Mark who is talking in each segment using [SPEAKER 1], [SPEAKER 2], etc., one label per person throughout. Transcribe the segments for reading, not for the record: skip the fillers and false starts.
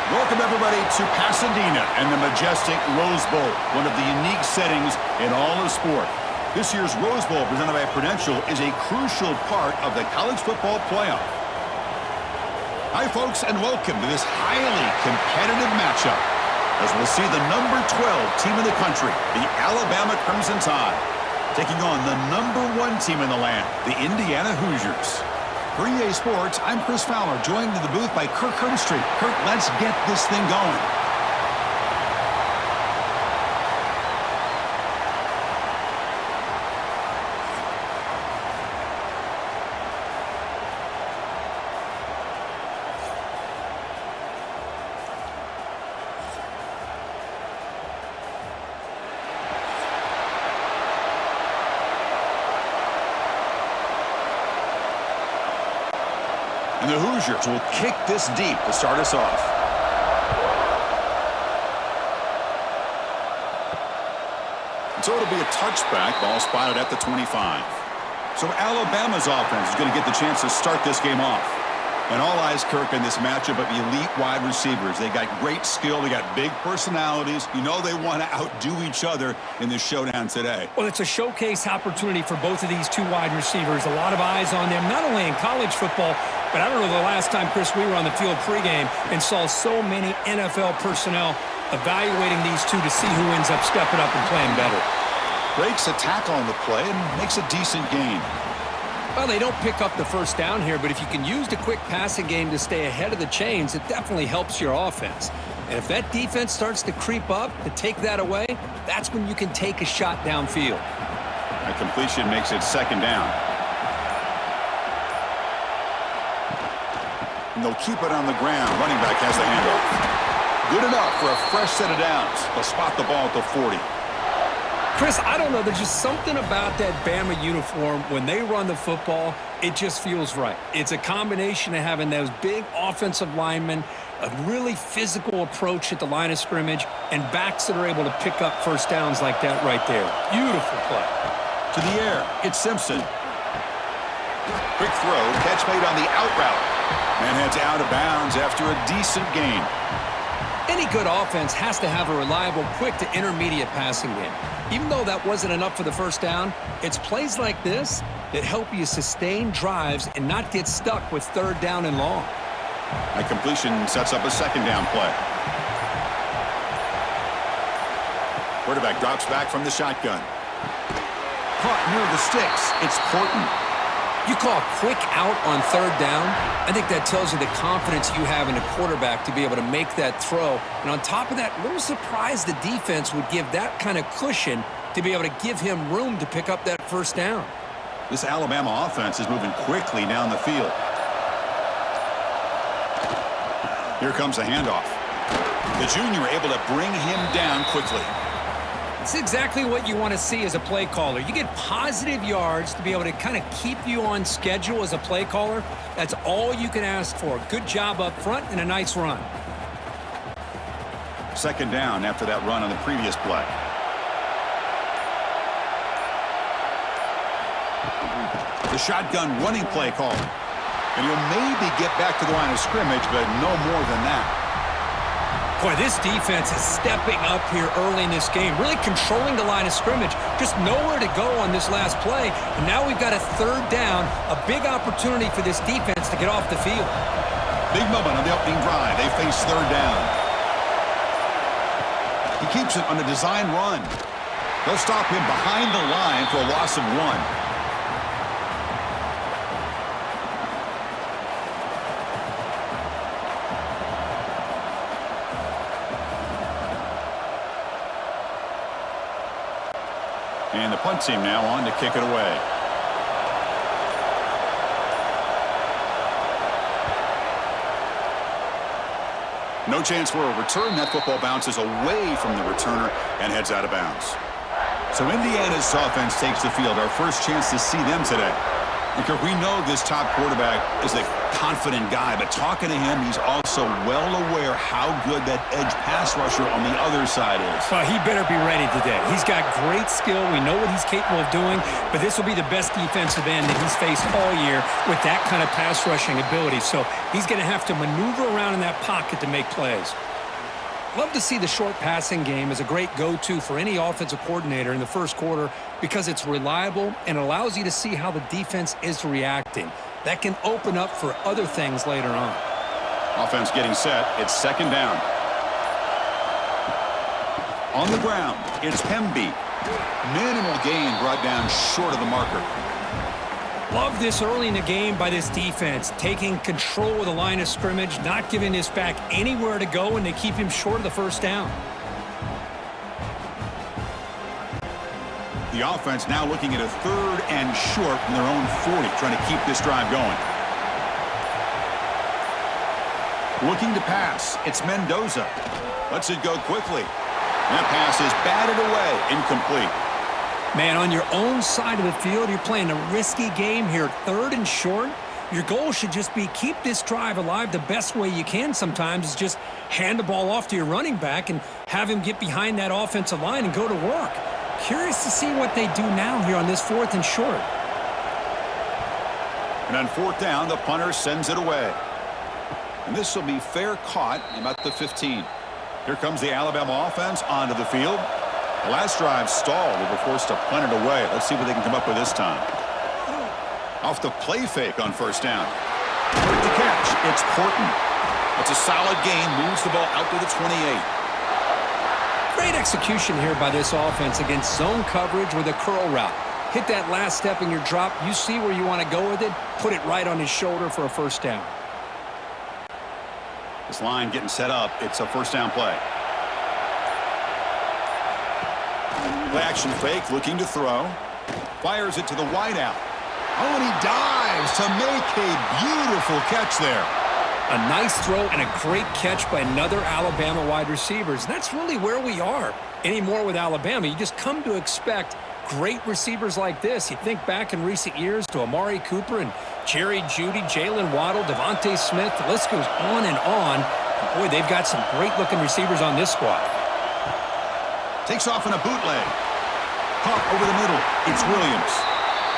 [SPEAKER 1] Welcome, everybody, to Pasadena and the majestic Rose Bowl, one of the unique settings in all of sport. This year's Rose Bowl, presented by Prudential, is a crucial part of the college football playoff. Hi, folks, and welcome to this highly competitive matchup, as we'll see the number 12 team in the country, the Alabama Crimson Tide, taking on the number 1 team in the land, the Indiana Hoosiers. For EA Sports, I'm Chris Fowler, joined in the booth by Kirk Herbstreit. Kirk, let's get this thing going. And the Hoosiers will kick this deep to start us off. And so it'll be a touchback, ball spotted at the 25. So Alabama's offense is going to get the chance to start this game off. And all eyes, Kirk, in this matchup of elite wide receivers. They got great skill. They got big personalities. You know they want to outdo each other in this showdown today.
[SPEAKER 2] Well, it's a showcase opportunity for both of these two wide receivers. A lot of eyes on them, not only in college football, but I don't know the last time, Chris, we were on the field pregame and saw so many NFL personnel evaluating these two to see who ends up stepping up and playing better.
[SPEAKER 1] Breaks a tackle on the play and makes a decent gain.
[SPEAKER 2] Well, they don't pick up the first down here, but if you can use the quick passing game to stay ahead of the chains, it definitely helps your offense. And if that defense starts to creep up to take that away, that's when you can take a shot downfield.
[SPEAKER 1] A completion makes it second down. And they'll keep it on the ground. Running back has the handoff. Good enough for a fresh set of downs. They'll spot the ball at the 40.
[SPEAKER 2] Chris, I don't know. There's just something about that Bama uniform. When they run the football, it just feels right. It's a combination of having those big offensive linemen, a really physical approach at the line of scrimmage, and backs that are able to pick up first downs like that right there. Beautiful play.
[SPEAKER 1] To the air, it's Simpson. Quick throw, catch made on the out route. And heads out of bounds after a decent gain.
[SPEAKER 2] Any good offense has to have a reliable, quick to intermediate passing game. Even though that wasn't enough for the first down, it's plays like this that help you sustain drives and not get stuck with third down and long.
[SPEAKER 1] A completion sets up a second down play. Quarterback drops back from the shotgun. Caught near the sticks. It's Porton.
[SPEAKER 2] You call a quick out on third down, I think that tells you the confidence you have in a quarterback to be able to make that throw. And on top of that, a little surprised the defense would give that kind of cushion to be able to give him room to pick up that first down.
[SPEAKER 1] This Alabama offense is moving quickly down the field. Here comes a handoff. The junior able to bring him down quickly.
[SPEAKER 2] It's exactly what you want to see as a play caller. You get positive yards to be able to kind of keep you on schedule as a play caller. That's all you can ask for. Good job up front and a nice run.
[SPEAKER 1] Second down after that run on the previous play. The shotgun running play call. And he'll maybe get back to the line of scrimmage, but no more than that.
[SPEAKER 2] Boy, this defense is stepping up here early in this game, really controlling the line of scrimmage. Just nowhere to go on this last play. And now we've got a third down, a big opportunity for this defense to get off the field.
[SPEAKER 1] Big moment on the opening drive. They face third down. He keeps it on a design run. They'll stop him behind the line for a loss of 1. And the punt team now on to kick it away. No chance for a return. That football bounces away from the returner and heads out of bounds. So Indiana's offense takes the field. Our first chance to see them today. Because we know this top quarterback is a confident guy, but talking to him, he's also well aware how good that edge pass rusher on the other side is.
[SPEAKER 2] Well, he better be ready today. He's got great skill. We know what he's capable of doing, but this will be the best defensive end that he's faced all year with that kind of pass rushing ability. So he's going to have to maneuver around in that pocket to make plays. Love to see the short passing game as a great go-to for any offensive coordinator in the first quarter because it's reliable and allows you to see how the defense is reacting. That can open up for other things later on.
[SPEAKER 1] Offense getting set. It's second down. On the ground, it's Hemby. Minimal gain brought down short of the marker.
[SPEAKER 2] Love this early in the game by this defense, taking control of the line of scrimmage, not giving this back anywhere to go, and they keep him short of the first down.
[SPEAKER 1] The offense now looking at a third and short from their own 40, trying to keep this drive going. Looking to pass. It's Mendoza. Lets it go quickly. That pass is batted away, incomplete.
[SPEAKER 2] Man, on your own side of the field, you're playing a risky game here, third and short. Your goal should just be keep this drive alive the best way you can sometimes is just hand the ball off to your running back and have him get behind that offensive line and go to work. Curious to see what they do now here on this fourth and short.
[SPEAKER 1] And on fourth down, the punter sends it away. And this will be fair caught about the 15. Here comes the Alabama offense onto the field. The last drive stalled. They were forced to punt it away. Let's see what they can come up with this time. Off the play fake on first down. Quick to catch. It's Porton. It's a solid gain. Moves the ball out to the 28.
[SPEAKER 2] Great execution here by this offense against zone coverage with a curl route. Hit that last step in your drop. You see where you want to go with it. Put it right on his shoulder for a first down.
[SPEAKER 1] This line getting set up. It's a first down play. Play action fake, looking to throw. Fires it to the wideout. Oh, and he dives to make a beautiful catch there.
[SPEAKER 2] A nice throw and a great catch by another Alabama wide receivers. And that's really where we are anymore with Alabama. You just come to expect great receivers like this. You think back in recent years to Amari Cooper and Jerry Jeudy, Jalen Waddle, Devontae Smith. The list goes on and on. Boy, they've got some great-looking receivers on this squad.
[SPEAKER 1] Takes off in a bootleg. Caught over the middle. It's Williams.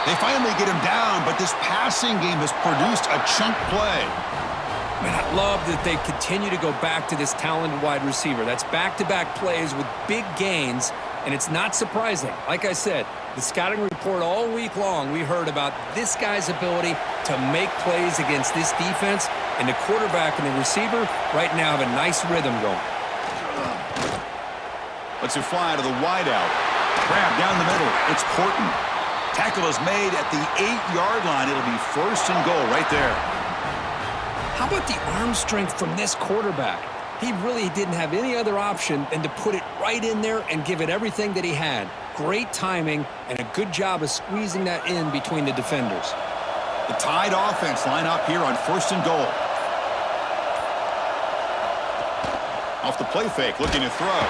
[SPEAKER 1] They finally get him down, but this passing game has produced a chunk play.
[SPEAKER 2] Man, I love that they continue to go back to this talented wide receiver. That's back-to-back plays with big gains, and it's not surprising. Like I said, the scouting report all week long, we heard about this guy's ability to make plays against this defense, and the quarterback and the receiver right now have a nice rhythm going.
[SPEAKER 1] Lets it fly to the wideout. Grab down the middle. It's Porton. Tackle is made at the 8-yard line. It'll be first and goal right there.
[SPEAKER 2] How about the arm strength from this quarterback? He really didn't have any other option than to put it right in there and give it everything that he had. Great timing and a good job of squeezing that in between the defenders.
[SPEAKER 1] The Tide offense line up here on first and goal. Off the play fake, looking to throw.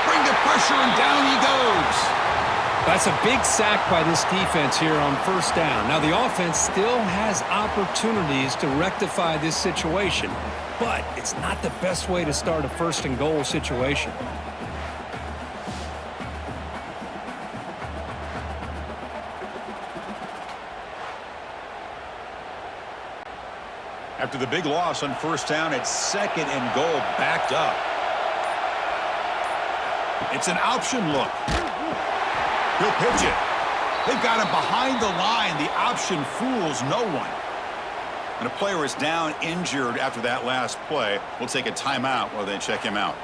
[SPEAKER 1] Bring the pressure, and down he goes.
[SPEAKER 2] That's a big sack by this defense here on first down. Now, the offense still has opportunities to rectify this situation, but it's not the best way to start a first and goal situation.
[SPEAKER 1] After the big loss on first down, it's second and goal backed up. It's an option look. He'll pitch it. They've got him behind the line. The option fools no one. And a player is down injured after that last play. We'll take a timeout while they check him out.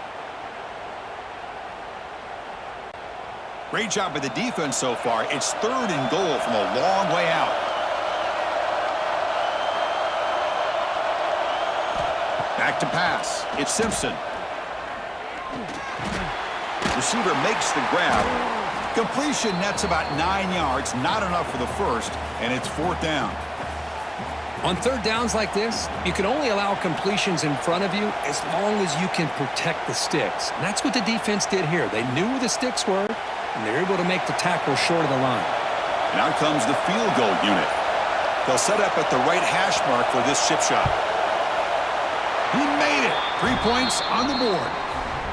[SPEAKER 1] Great job by the defense so far. It's third and goal from a long way out. Back to pass. It's Simpson. Receiver makes the grab. Completion nets about 9 yards. Not enough for the first, and it's fourth down.
[SPEAKER 2] On third downs like this, you can only allow completions in front of you as long as you can protect the sticks. And that's what the defense did here. They knew where the sticks were, and they were able to make the tackle short of the line.
[SPEAKER 1] And out comes the field goal unit. They'll set up at the right hash mark for this chip shot. He made it. 3 points on the board.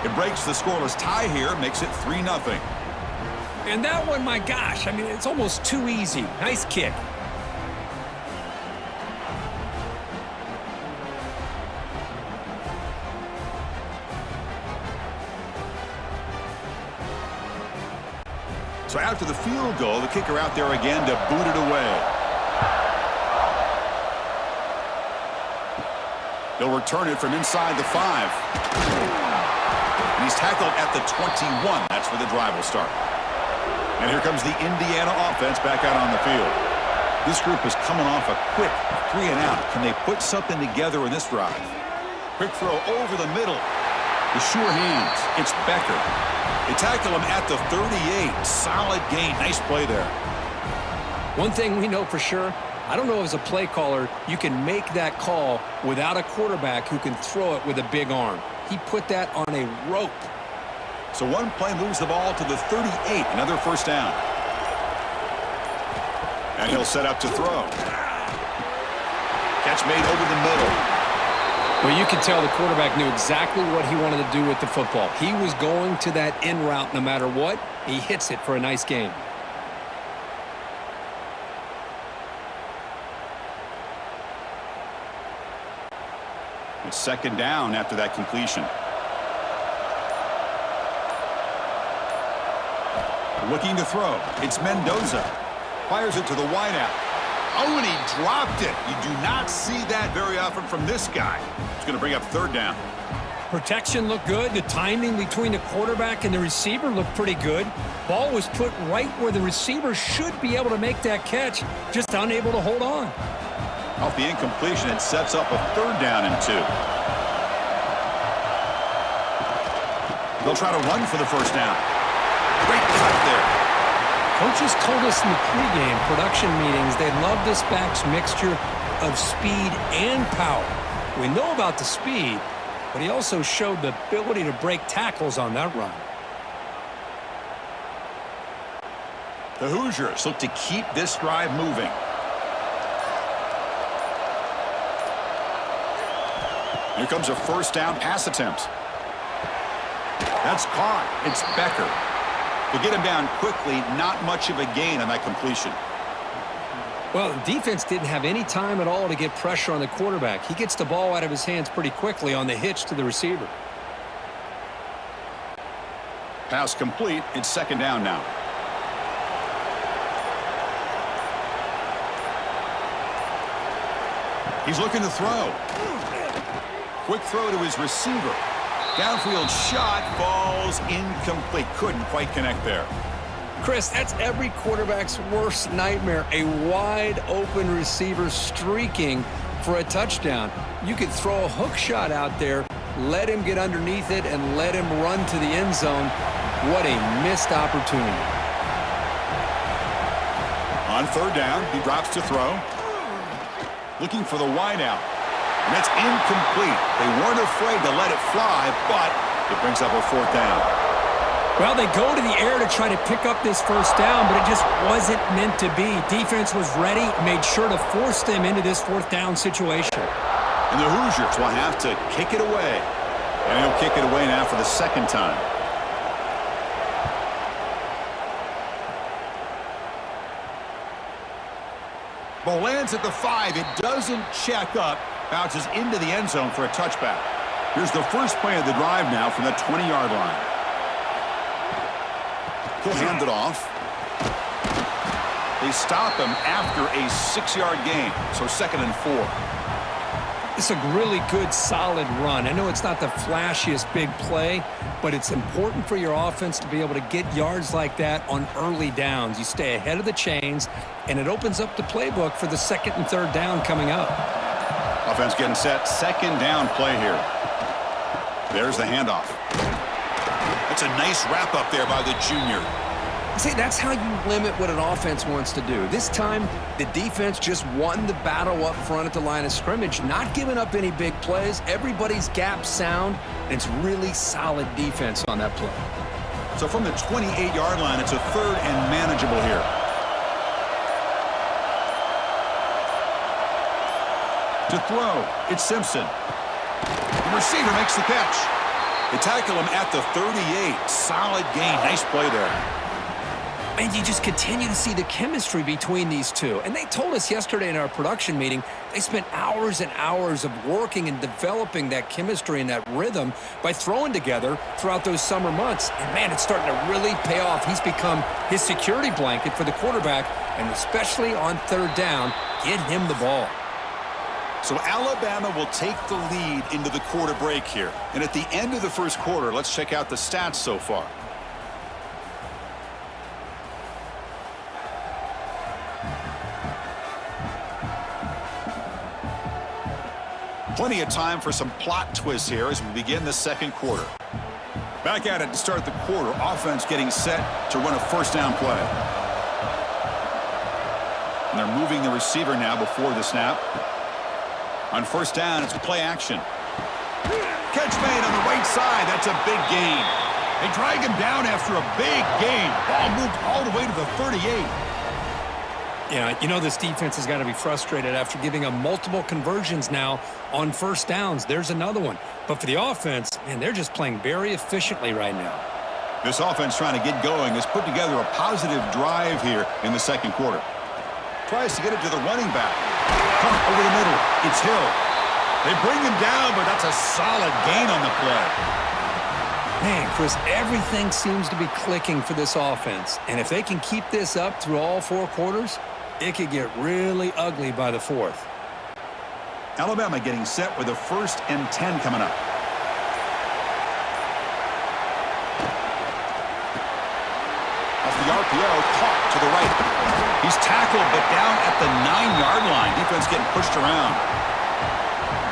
[SPEAKER 1] It breaks the scoreless tie here, makes it 3-0.
[SPEAKER 2] And that one, my gosh, I mean, it's almost too easy. Nice kick.
[SPEAKER 1] So after the field goal, the kicker out there again to boot it away. He'll return it from inside the 5. And he's tackled at the 21. That's where the drive will start. And here comes the Indiana offense back out on the field. This group is coming off a quick 3-and-out. Can they put something together in this drive? Quick throw over the middle. The sure hands. It's Becker. They tackle him at the 38. Solid gain. Nice play there.
[SPEAKER 2] One thing we know for sure, I don't know as a play caller, you can make that call without a quarterback who can throw it with a big arm. He put that on a rope.
[SPEAKER 1] So one play moves the ball to the 38. Another first down. And he'll set up to throw. Catch made over the middle.
[SPEAKER 2] Well, you could tell the quarterback knew exactly what he wanted to do with the football. He was going to that in route no matter what. He hits it for a nice gain.
[SPEAKER 1] It's second down after that completion. Looking to throw. It's Mendoza. Fires it to the wideout. Oh, and he dropped it. You do not see that very often from this guy. It's going to bring up third down.
[SPEAKER 2] Protection looked good. The timing between the quarterback and the receiver looked pretty good. Ball was put right where the receiver should be able to make that catch, just unable to hold on.
[SPEAKER 1] Off the incompletion, it sets up a third down and 2. They'll try to run for the first down. Great cut there.
[SPEAKER 2] Coaches told us in the pregame production meetings they love this back's mixture of speed and power. We know about the speed, but he also showed the ability to break tackles on that run.
[SPEAKER 1] The Hoosiers look to keep this drive moving. Here comes a first down pass attempt. That's caught. It's Becker. To get him down quickly, not much of a gain on that completion.
[SPEAKER 2] Well, the defense didn't have any time at all to get pressure on the quarterback. He gets the ball out of his hands pretty quickly on the hitch to the receiver.
[SPEAKER 1] Pass complete. It's second down now. He's looking to throw. Quick throw to his receiver. Downfield shot falls incomplete. Couldn't quite connect there.
[SPEAKER 2] Chris, that's every quarterback's worst nightmare. A wide open receiver streaking for a touchdown. You could throw a hook shot out there, let him get underneath it, and let him run to the end zone. What a missed opportunity.
[SPEAKER 1] On third down, he drops to throw. Looking for the wideout. And it's incomplete. They weren't afraid to let it fly, but it brings up a fourth down.
[SPEAKER 2] Well, they go to the air to try to pick up this first down, but it just wasn't meant to be. Defense was ready, made sure to force them into this fourth down situation.
[SPEAKER 1] And the Hoosiers will have to kick it away. And he'll kick it away now for the second time. Ball lands at the 5. It doesn't check up. Bounces into the end zone for a touchback. Here's the first play of the drive now from the 20-yard line. He'll hand it off. They stop him after a 6-yard gain, so second and 4.
[SPEAKER 2] It's a really good, solid run. I know it's not the flashiest big play, but it's important for your offense to be able to get yards like that on early downs. You stay ahead of the chains, and it opens up the playbook for the second and third down coming up.
[SPEAKER 1] Offense getting set. Second down play here. There's the handoff. That's a nice wrap up there by the junior.
[SPEAKER 2] See, that's how you limit what an offense wants to do. This time, the defense just won the battle up front at the line of scrimmage, not giving up any big plays. Everybody's gap sound, and it's really solid defense on that play.
[SPEAKER 1] So from the 28-yard line, it's a third and manageable here. To throw, it's Simpson. The receiver makes the catch. They tackle him at the 38. Solid gain. Nice play there.
[SPEAKER 2] And you just continue to see the chemistry between these two. And they told us yesterday in our production meeting, they spent hours and hours of working and developing that chemistry and that rhythm by throwing together throughout those summer months. And, man, it's starting to really pay off. He's become his security blanket for the quarterback, and especially on third down, get him the ball.
[SPEAKER 1] So Alabama will take the lead into the quarter break here. And at the end of the first quarter, let's check out the stats so far. Plenty of time for some plot twists here as we begin the second quarter. Back at it to start the quarter. Offense getting set to run a first down play. And they're moving the receiver now before the snap. On first down, it's play action. Catch made on the right side. That's a big gain. They drag him down after a big gain. Ball moved all the way to the 38.
[SPEAKER 2] Yeah, you know this defense has got to be frustrated after giving them multiple conversions now on first downs. There's another one. But for the offense, man, they're just playing very efficiently right now.
[SPEAKER 1] This offense trying to get going has put together a positive drive here in the second quarter. Tries to get it to the running back. Pump over the middle. It's Hill. They bring him down, but that's a solid gain on the play.
[SPEAKER 2] Man, Chris, everything seems to be clicking for this offense. And if they can keep this up through all four quarters, it could get really ugly by the fourth.
[SPEAKER 1] Alabama getting set with a 1st and 10 coming up. Off the RPO, caught to the right. He's tackled, but down at the 9-yard line. Defense getting pushed around.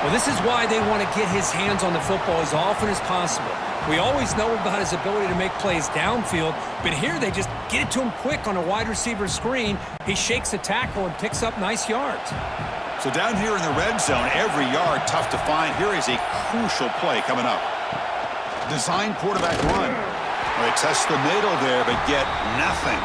[SPEAKER 2] Well, this is why they want to get his hands on the football as often as possible. We always know about his ability to make plays downfield, but here they just get it to him quick on a wide receiver screen. He shakes the tackle and picks up nice yards.
[SPEAKER 1] So down here in the red zone, every yard tough to find. Here is a crucial play coming up. Design quarterback run. They test the middle there, but get nothing.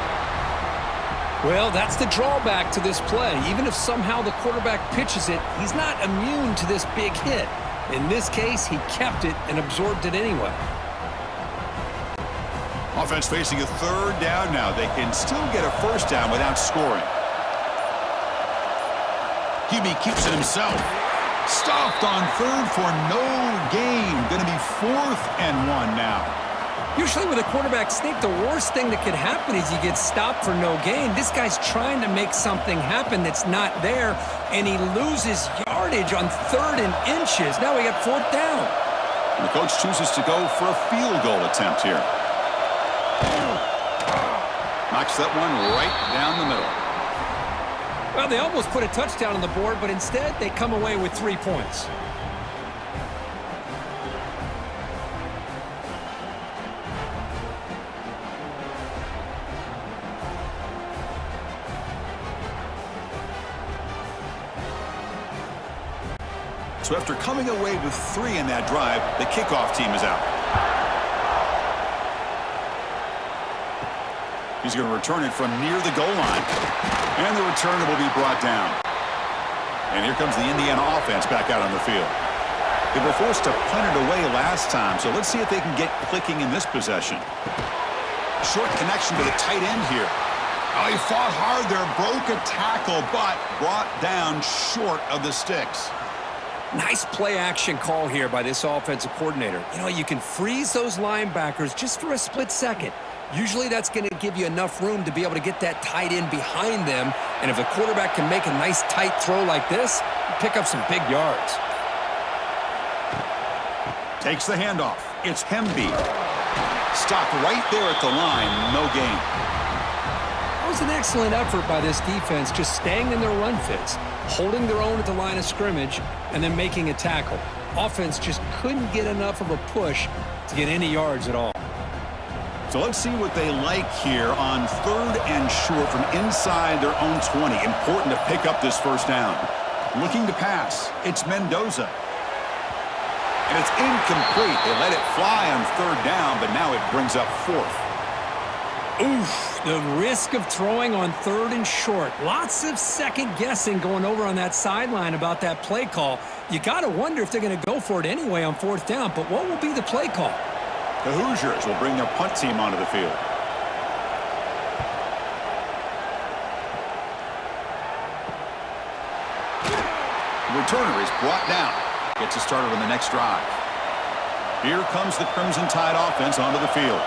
[SPEAKER 2] Well, that's the drawback to this play. Even if somehow the quarterback pitches it, he's not immune to this big hit. In this case, he kept it and absorbed it anyway.
[SPEAKER 1] Offense facing a third down now. They can still get a first down without scoring. QB keeps it himself. Stopped on third for no gain. Going to be 4th and 1 now.
[SPEAKER 2] Usually with a quarterback sneak, the worst thing that could happen is you get stopped for no gain. This guy's trying to make something happen that's not there, and he loses yardage on 3rd and inches. Now we got 4th down.
[SPEAKER 1] And the coach chooses to go for a field goal attempt here. Knocks that one right down the middle.
[SPEAKER 2] Well, they almost put a touchdown on the board, but instead they come away with 3 points.
[SPEAKER 1] So after coming away with 3 in that drive, the kickoff team is out. He's going to return it from near the goal line. And the returner will be brought down. And here comes the Indiana offense back out on the field. They were forced to punt it away last time, so let's see if they can get clicking in this possession. Short connection to the tight end here. Oh, he fought hard there, broke a tackle, but brought down short of the sticks.
[SPEAKER 2] Nice play action call here by this offensive coordinator. You know, you can freeze those linebackers just for a split second. Usually that's going to give you enough room to be able to get that tight end behind them. And if the quarterback can make a nice tight throw like this, pick up some big yards.
[SPEAKER 1] Takes the handoff. It's Hemby. Stopped right there at the line. No gain.
[SPEAKER 2] That was an excellent effort by this defense, just staying in their run fits, holding their own at the line of scrimmage, and then making a tackle. Offense just couldn't get enough of a push to get any yards at all.
[SPEAKER 1] So let's see what they like here on 3rd and short from inside their own 20. Important to pick up this first down. Looking to pass. It's Mendoza. And it's incomplete. They let it fly on 3rd down, but now it brings up 4th.
[SPEAKER 2] Oof, the risk of throwing on 3rd and short. Lots of second guessing going over on that sideline about that play call. You got to wonder if they're going to go for it anyway on 4th down, but what will be the play call?
[SPEAKER 1] The Hoosiers will bring their punt team onto the field. The returner is brought down. Gets us started on the next drive. Here comes the Crimson Tide offense onto the field.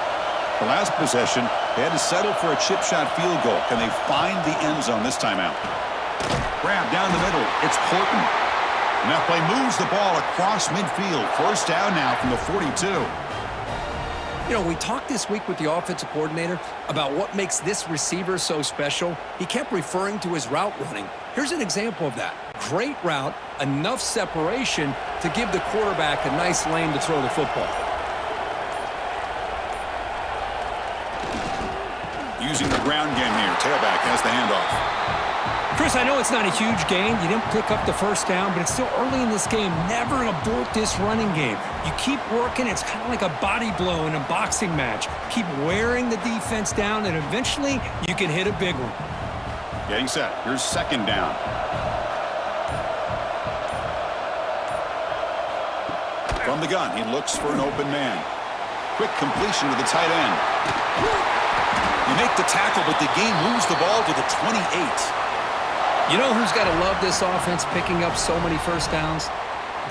[SPEAKER 1] The last possession, they had to settle for a chip shot field goal. Can they find the end zone this time out? Grab down the middle. It's Horton. And that play moves the ball across midfield. 1st down now from the 42.
[SPEAKER 2] You know, we talked this week with the offensive coordinator about what makes this receiver so special. He kept referring to his route running. Here's an example of that. Great route, enough separation to give the quarterback a nice lane to throw the football.
[SPEAKER 1] Using the ground game here. Tailback has the handoff.
[SPEAKER 2] Chris, I know it's not a huge gain. You didn't pick up the 1st down, but it's still early in this game. Never abort this running game. You keep working. It's kind of like a body blow in a boxing match. Keep wearing the defense down, and eventually you can hit a big one.
[SPEAKER 1] Getting set. Here's 2nd down. From the gun, he looks for an open man. Quick completion to the tight end. You make the tackle, but the game moves the ball to the 28.
[SPEAKER 2] You know who's got to love this offense picking up so many 1st downs?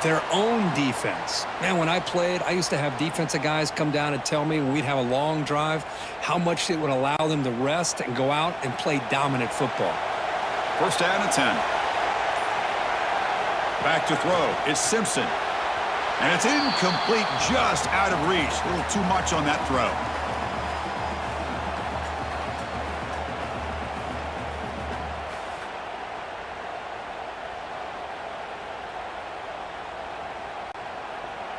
[SPEAKER 2] Their own defense. Man, when I played, I used to have defensive guys come down and tell me when we'd have a long drive how much it would allow them to rest and go out and play dominant football.
[SPEAKER 1] 1st down and 10. Back to throw. It's Simpson. And it's incomplete, just out of reach. A little too much on that throw.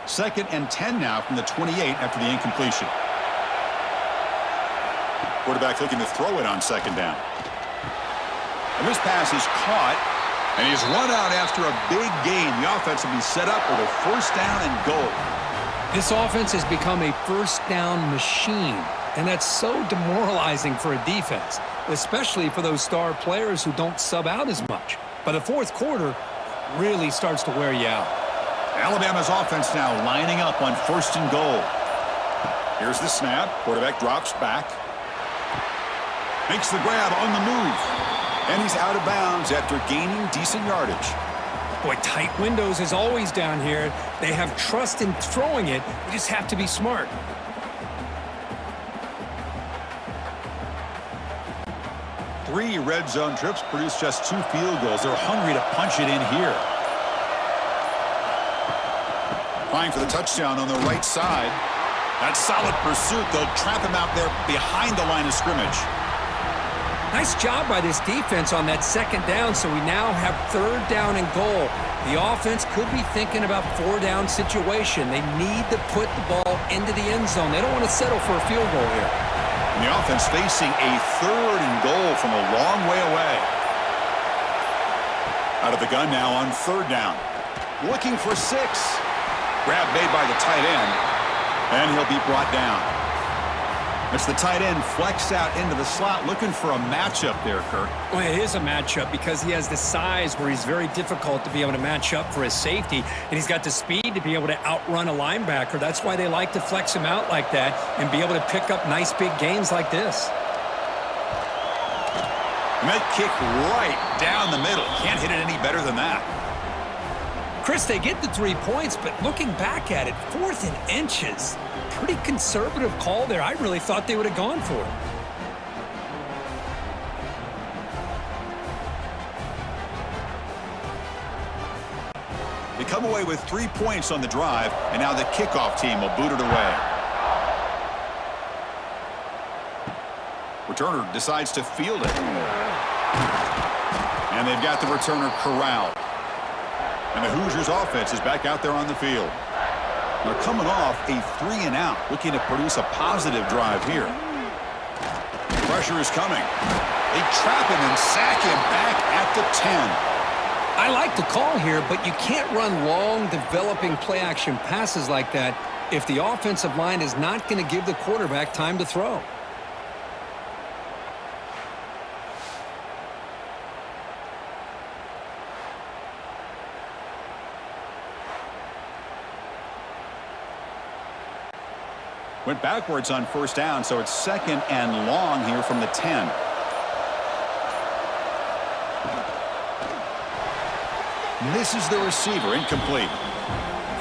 [SPEAKER 1] Second and 10 now from the 28 after the incompletion. Quarterback looking to throw it on 2nd down. And this pass is caught, and he's run out after a big gain. The offense will be set up with a 1st down and goal.
[SPEAKER 2] This offense has become a 1st down machine, and that's so demoralizing for a defense, especially for those star players who don't sub out as much. By the 4th quarter, it really starts to wear you out.
[SPEAKER 1] Alabama's offense now lining up on 1st and goal. Here's the snap. Quarterback drops back. Makes the grab on the move. And he's out of bounds after gaining decent yardage.
[SPEAKER 2] Boy, tight windows is always down here. They have trust in throwing it. You just have to be smart.
[SPEAKER 1] Three red zone trips produce just 2 field goals. They're hungry to punch it in here. Trying for the touchdown on the right side. That's solid pursuit. They'll trap him out there behind the line of scrimmage.
[SPEAKER 2] Nice job by this defense on that 2nd down, so we now have 3rd down and goal. The offense could be thinking about 4 down situation. They need to put the ball into the end zone. They don't want to settle for a field goal here.
[SPEAKER 1] And the offense facing a 3rd and goal from a long way away. Out of the gun now on 3rd down. Looking for 6. Grab made by the tight end, and he'll be brought down. It's the tight end flexed out into the slot, looking for a matchup there, Kirk.
[SPEAKER 2] Well, it is a matchup because he has the size where he's very difficult to be able to match up for his safety, and he's got the speed to be able to outrun a linebacker. That's why they like to flex him out like that and be able to pick up nice big gains like this.
[SPEAKER 1] And that kick right down the middle. Can't hit it any better than that.
[SPEAKER 2] Chris, they get the 3 points, but looking back at it, 4th and inches. Pretty conservative call there. I really thought they would have gone for it.
[SPEAKER 1] They come away with 3 points on the drive, and now the kickoff team will boot it away. Returner decides to field it. And they've got the returner corralled. And the Hoosiers offense is back out there on the field. They're coming off a 3 and out, looking to produce a positive drive here. Pressure is coming. They trap him and sack him back at the 10.
[SPEAKER 2] I like the call here, but you can't run long, developing play-action passes like that if the offensive line is not going to give the quarterback time to throw.
[SPEAKER 1] Went backwards on first down, so it's 2nd and long here from the 10. Misses the receiver, incomplete.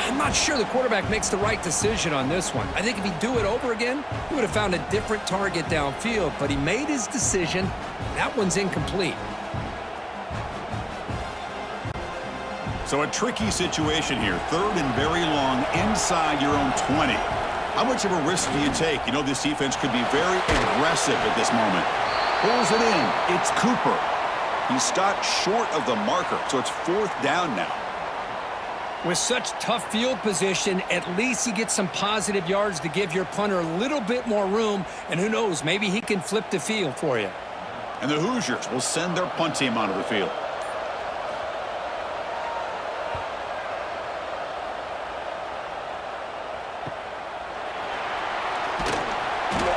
[SPEAKER 2] I'm not sure the quarterback makes the right decision on this one. I think if he'd do it over again, he would have found a different target downfield, but he made his decision. That one's incomplete.
[SPEAKER 1] So a tricky situation here. 3rd and very long inside your own 20. How much of a risk do you take? You know this defense could be very aggressive at this moment. Pulls it in. It's Cooper. He stopped short of the marker, so it's 4th down now.
[SPEAKER 2] With such tough field position, at least you get some positive yards to give your punter a little bit more room, and who knows, maybe he can flip the field for you.
[SPEAKER 1] And the Hoosiers will send their punt team onto the field.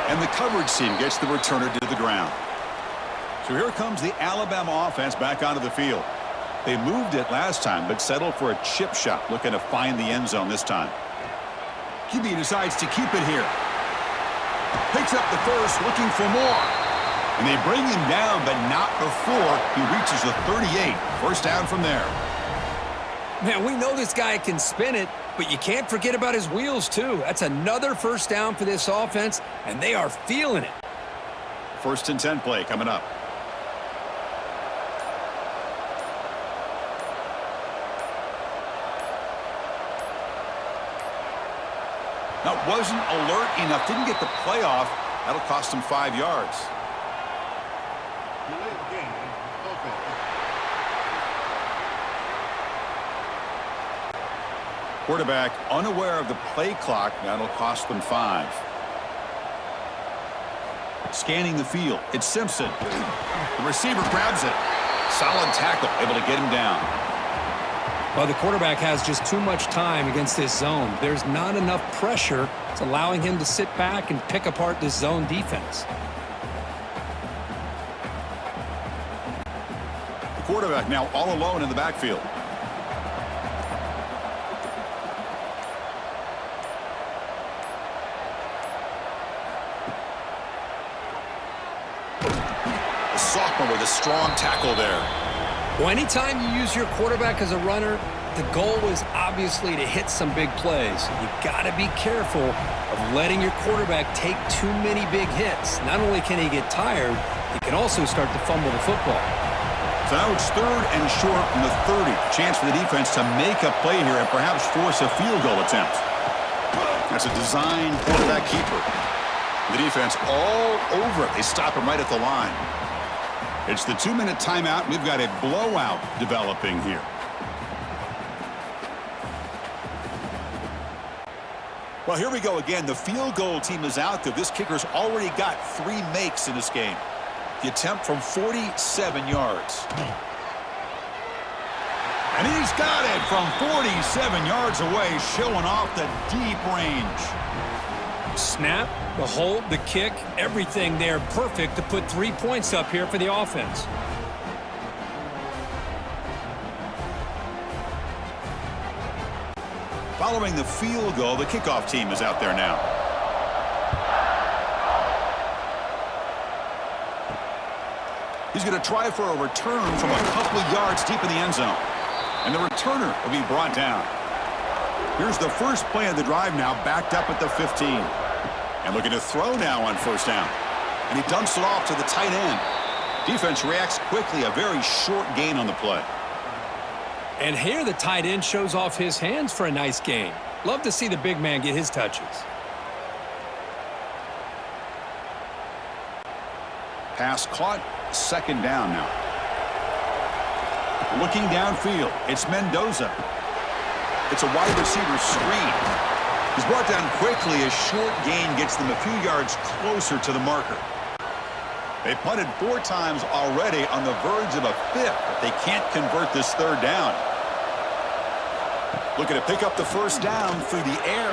[SPEAKER 1] And the coverage team gets the returner to the ground. So here comes the Alabama offense back onto the field. They moved it last time, but settled for a chip shot, looking to find the end zone this time. QB decides to keep it here. Picks up the first, looking for more. And they bring him down, but not before he reaches the 38. First down from there.
[SPEAKER 2] Man, we know this guy can spin it, but you can't forget about his wheels, too. That's another first down for this offense, and they are feeling it.
[SPEAKER 1] 1st and 10 play coming up. Now, wasn't alert enough. Didn't get the play off. That'll cost him 5 yards. Quarterback unaware of the play clock. That'll cost them 5. Scanning the field. It's Simpson. The receiver grabs it. Solid tackle. Able to get him down.
[SPEAKER 2] Well, the quarterback has just too much time against this zone. There's not enough pressure. It's allowing him to sit back and pick apart this zone defense.
[SPEAKER 1] The quarterback now all alone in the backfield. The sophomore with a strong tackle there.
[SPEAKER 2] Well, anytime you use your quarterback as a runner, the goal is obviously to hit some big plays. You've got to be careful of letting your quarterback take too many big hits. Not only can he get tired, he can also start to fumble the football.
[SPEAKER 1] So now it's 3rd and short from the 30. Chance for the defense to make a play here and perhaps force a field goal attempt. That's a design quarterback keeper. The defense all over it. They stop him right at the line. It's the 2-minute timeout. We've got a blowout developing here. Well, here we go again. The field goal team is out there. This kicker's already got 3 makes in this game. The attempt from 47 yards. And he's got it from 47 yards away, showing off the deep range.
[SPEAKER 2] Snap, the hold, the kick, everything there perfect to put 3 points up here for the offense.
[SPEAKER 1] Following the field goal, the kickoff team is out there now. He's going to try for a return from a couple of yards deep in the end zone. And the returner will be brought down. Here's the first play of the drive now, backed up at the 15. And looking to throw now on first down. And he dumps it off to the tight end. Defense reacts quickly, a very short gain on the play.
[SPEAKER 2] And here the tight end shows off his hands for a nice gain. Love to see the big man get his touches.
[SPEAKER 1] Pass caught, 2nd down now. Looking downfield, it's Mendoza. It's a wide receiver screen. He's brought down quickly. A short gain gets them a few yards closer to the marker. They punted 4 times already, on the verge of a 5th, but they can't convert this 3rd down. Looking to pick up the first down through the air.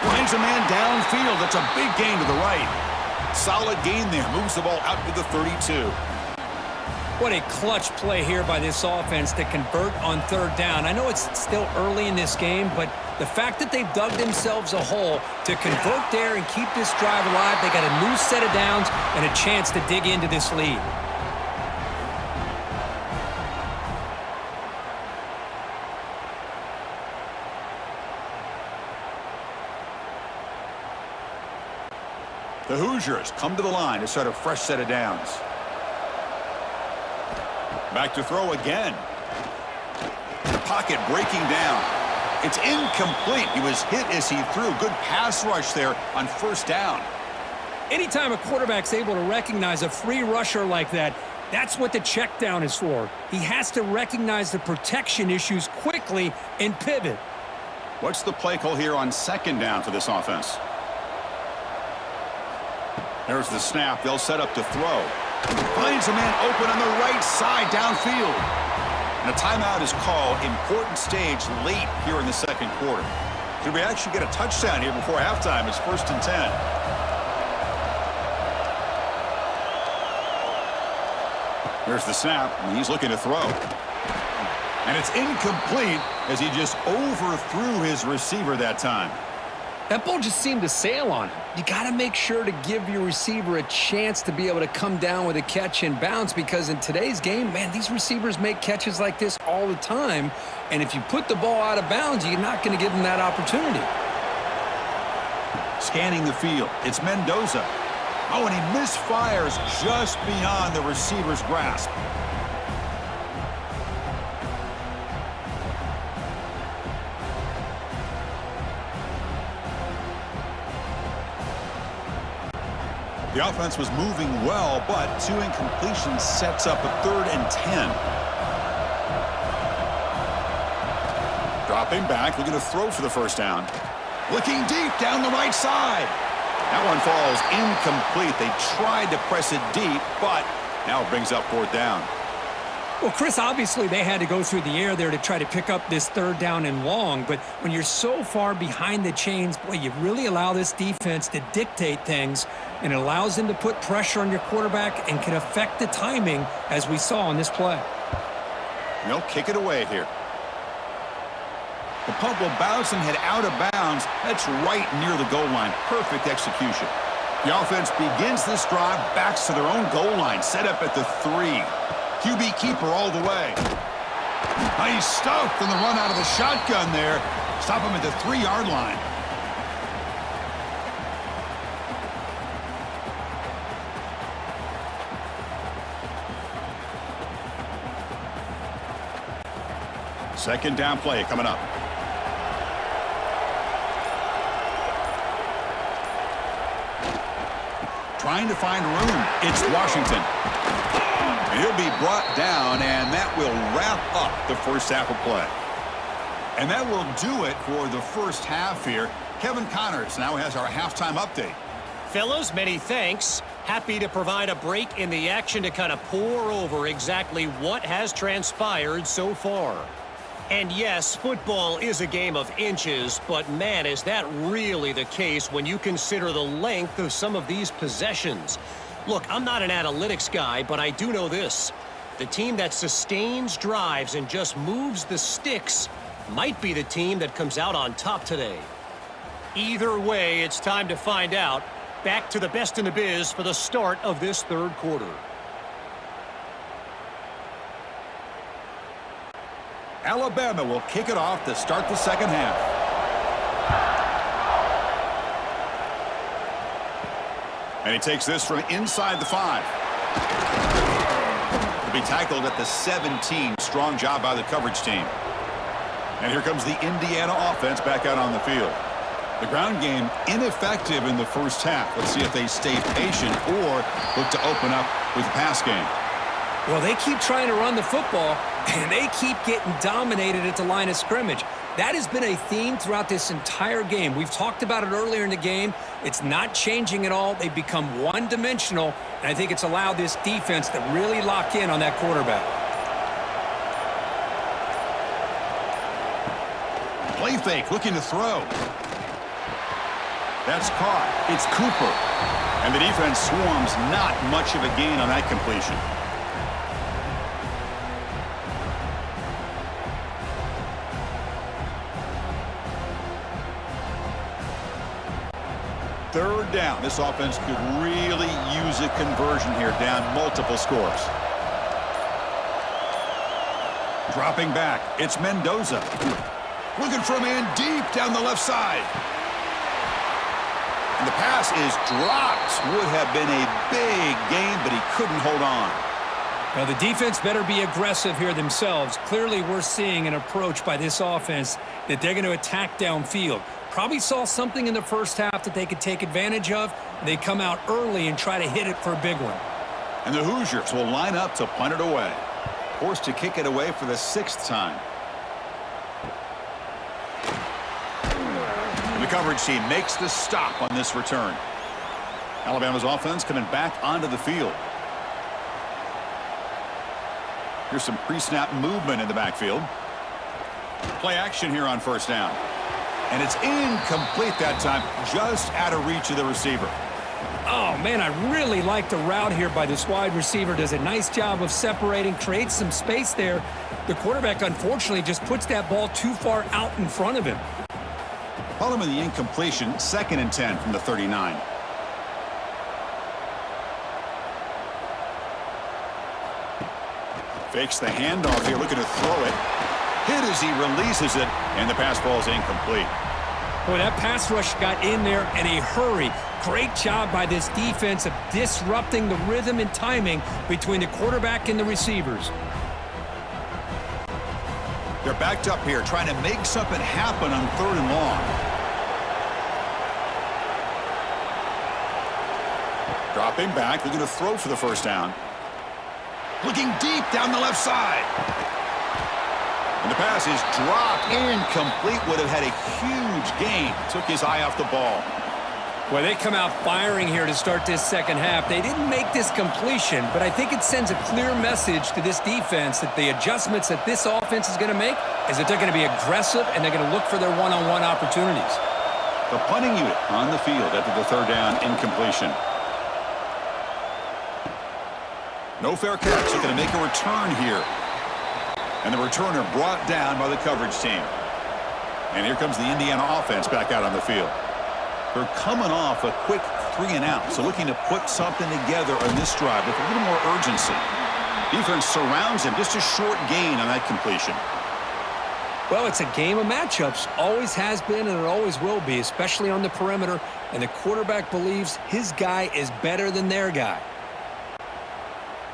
[SPEAKER 1] Finds a man downfield. That's a big gain to the right. Solid gain there. Moves the ball out to the 32.
[SPEAKER 2] What a clutch play here by this offense to convert on third down. I know it's still early in this game, but the fact that they've dug themselves a hole to convert there and keep this drive alive, they got a new set of downs and a chance to dig into this lead.
[SPEAKER 1] The Hoosiers come to the line to start a fresh set of downs. Back to throw again. The pocket breaking down. It's incomplete. He was hit as he threw. Good pass rush there on first down.
[SPEAKER 2] Anytime a quarterback's able to recognize a free rusher like that, that's what the check down is for. He has to recognize the protection issues quickly and pivot.
[SPEAKER 1] What's the play call here on second down for this offense? There's the snap. They'll set up to throw. Finds a man open on the right side downfield. And a timeout is called. Important stage late here in the second quarter. Could we actually get a touchdown here before halftime? It's 1st and 10. There's the snap, and he's looking to throw. And it's incomplete as he just overthrew his receiver that time.
[SPEAKER 2] That ball just seemed to sail on him. You got to make sure to give your receiver a chance to be able to come down with a catch and bounce, because in today's game, man, these receivers make catches like this all the time. And if you put the ball out of bounds, you're not going to give them that opportunity.
[SPEAKER 1] Scanning the field, it's Mendoza. Oh, and he misfires just beyond the receiver's grasp. The offense was moving well, but 2 incompletions sets up a 3rd and 10. Dropping back, looking to throw for the first down. Looking deep down the right side. That one falls incomplete. They tried to press it deep, but now it brings up 4th down.
[SPEAKER 2] Well, Chris, obviously they had to go through the air there to try to pick up this 3rd down and long, but when you're so far behind the chains, boy, you really allow this defense to dictate things, and it allows them to put pressure on your quarterback and can affect the timing, as we saw on this play.
[SPEAKER 1] They'll kick it away here. The punt will bounce and head out of bounds. That's right near the goal line. Perfect execution. The offense begins this drive, backs to their own goal line, set up at the 3. QB keeper all the way. Nice stuff from the run out of the shotgun there. Stop him at the 3-yard line. Second down play coming up. Trying to find room. It's Washington. And he'll be brought down, and that will wrap up the first half of play. And that will do it for the first half here. Kevin Connors now has our halftime update.
[SPEAKER 3] Fellas, many thanks. Happy to provide a break in the action to kind of pour over exactly what has transpired so far. And yes, football is a game of inches, but man, is that really the case when you consider the length of some of these possessions. Look, I'm not an analytics guy, but I do know this. The team that sustains drives and just moves the sticks might be the team that comes out on top today. Either way, it's time to find out. Back to the best in the biz for the start of this third quarter.
[SPEAKER 1] Alabama will kick it off to start the second half. And he takes this from inside the 5. To be tackled at the 17. Strong job by the coverage team. And here comes the Indiana offense back out on the field. The ground game ineffective in the first half. Let's see if they stay patient or look to open up with the pass game.
[SPEAKER 2] Well, they keep trying to run the football, and they keep getting dominated at the line of scrimmage. That has been a theme throughout this entire game. We've talked about it earlier in the game. It's not changing at all. They've become one-dimensional, and I think it's allowed this defense to really lock in on that quarterback.
[SPEAKER 1] Play fake, looking to throw. That's caught. It's Cooper. And the defense swarms, not much of a gain on that completion. third down. This offense could really use a conversion here, down multiple scores. Dropping back, it's Mendoza. Looking for a man deep down the left side. And the pass is dropped. Would have been a big gain, but he couldn't hold on.
[SPEAKER 2] Now, the defense better be aggressive here themselves. Clearly, we're seeing an approach by this offense that they're going to attack downfield. Probably saw something in the first half that they could take advantage of. They come out early and try to hit it for a big one.
[SPEAKER 1] And the Hoosiers will line up to punt it away. Forced to kick it away for the 6th time. The coverage team makes the stop on this return. Alabama's offense coming back onto the field. Here's some pre-snap movement in the backfield. Play action here on first down. And it's incomplete that time, just out of reach of the receiver.
[SPEAKER 2] Oh, man, I really like the route here by this wide receiver. Does a nice job of separating, creates some space there. The quarterback, unfortunately, just puts that ball too far out in front of him.
[SPEAKER 1] Following the incompletion, 2nd and 10 from the 39. Fakes the handoff here, looking to throw it. Hit as he releases it, and the pass ball is incomplete.
[SPEAKER 2] Boy, that pass rush got in there in a hurry. Great job by this defense of disrupting the rhythm and timing between the quarterback and the receivers.
[SPEAKER 1] They're backed up here, trying to make something happen on 3rd and long. Dropping back, looking to throw for the first down. Looking deep down the left side. And the pass is dropped. Incomplete. Would have had a huge gain. Took his eye off the ball.
[SPEAKER 2] Well, they come out firing here to start this second half. They didn't make this completion, but I think it sends a clear message to this defense that the adjustments that this offense is going to make is that they're going to be aggressive and they're going to look for their one-on-one opportunities.
[SPEAKER 1] The punting unit on the field after the 3rd down incompletion. No fair catch. They're going to make a return here. And the returner brought down by the coverage team. And here comes the Indiana offense back out on the field. They're coming off a quick 3 and out, so looking to put something together on this drive with a little more urgency. Defense surrounds him, just a short gain on that completion.
[SPEAKER 2] Well, it's a game of matchups. Always has been and it always will be, especially on the perimeter. And the quarterback believes his guy is better than their guy.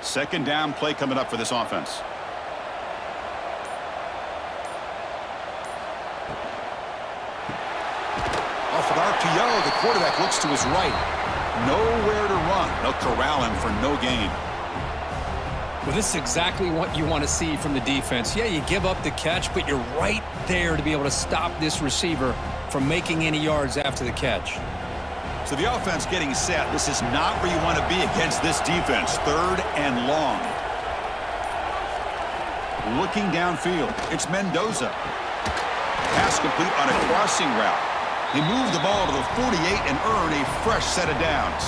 [SPEAKER 1] 2nd down play coming up for this offense. Off an RPO, the quarterback looks to his right. Nowhere to run. They'll corral him for no gain.
[SPEAKER 2] Well, this is exactly what you want to see from the defense. Yeah, you give up the catch, but you're right there to be able to stop this receiver from making any yards after the catch.
[SPEAKER 1] So the offense getting set. This is not where you want to be against this defense. 3rd and long. Looking downfield. It's Mendoza. Pass complete on a crossing route. He moved the ball to the 48 and earned a fresh set of downs.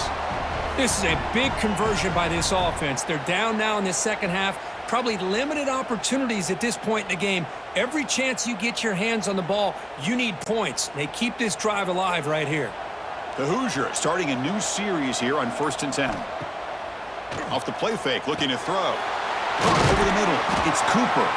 [SPEAKER 2] This is a big conversion by this offense. They're down now in the second half. Probably limited opportunities at this point in the game. Every chance you get your hands on the ball, you need points. They keep this drive alive right here.
[SPEAKER 1] The Hoosiers starting a new series here on 1st and 10. Off the play fake, looking to throw. Over the middle, it's Cooper.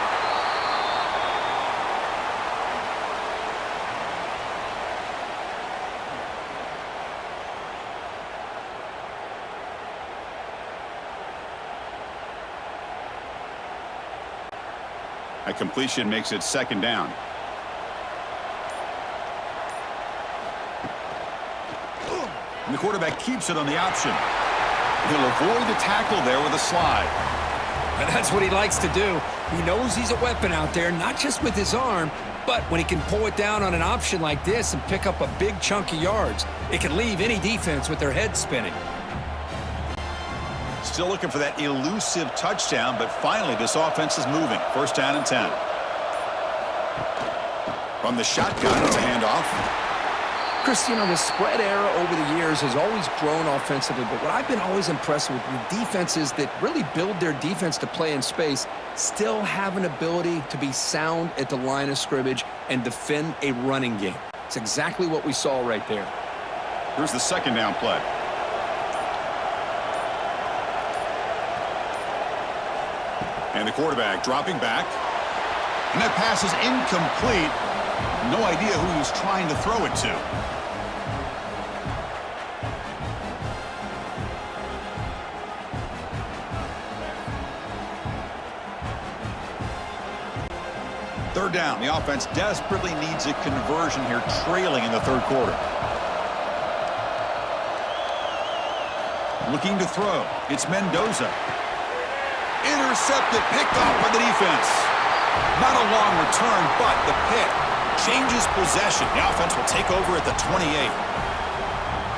[SPEAKER 1] That completion makes it 2nd down. And the quarterback keeps it on the option. He'll avoid the tackle there with a slide.
[SPEAKER 2] And that's what he likes to do. He knows he's a weapon out there, not just with his arm, but when he can pull it down on an option like this and pick up a big chunk of yards, it can leave any defense with their head spinning.
[SPEAKER 1] Still looking for that elusive touchdown, but finally this offense is moving. 1st down and 10. From the shotgun, it's a handoff.
[SPEAKER 2] Chris, you know, the spread era over the years has always grown offensively, but what I've been always impressed with defenses that really build their defense to play in space still have an ability to be sound at the line of scrimmage and defend a running game. It's exactly what we saw right there.
[SPEAKER 1] Here's the second down play. And the quarterback dropping back. And that pass is incomplete. No idea who he's trying to throw it to. Third down. The offense desperately needs a conversion here, trailing in the third quarter. Looking to throw. It's Mendoza. Intercepted, picked off by the defense. Not a long return, but the pick changes possession. The offense will take over at the 28.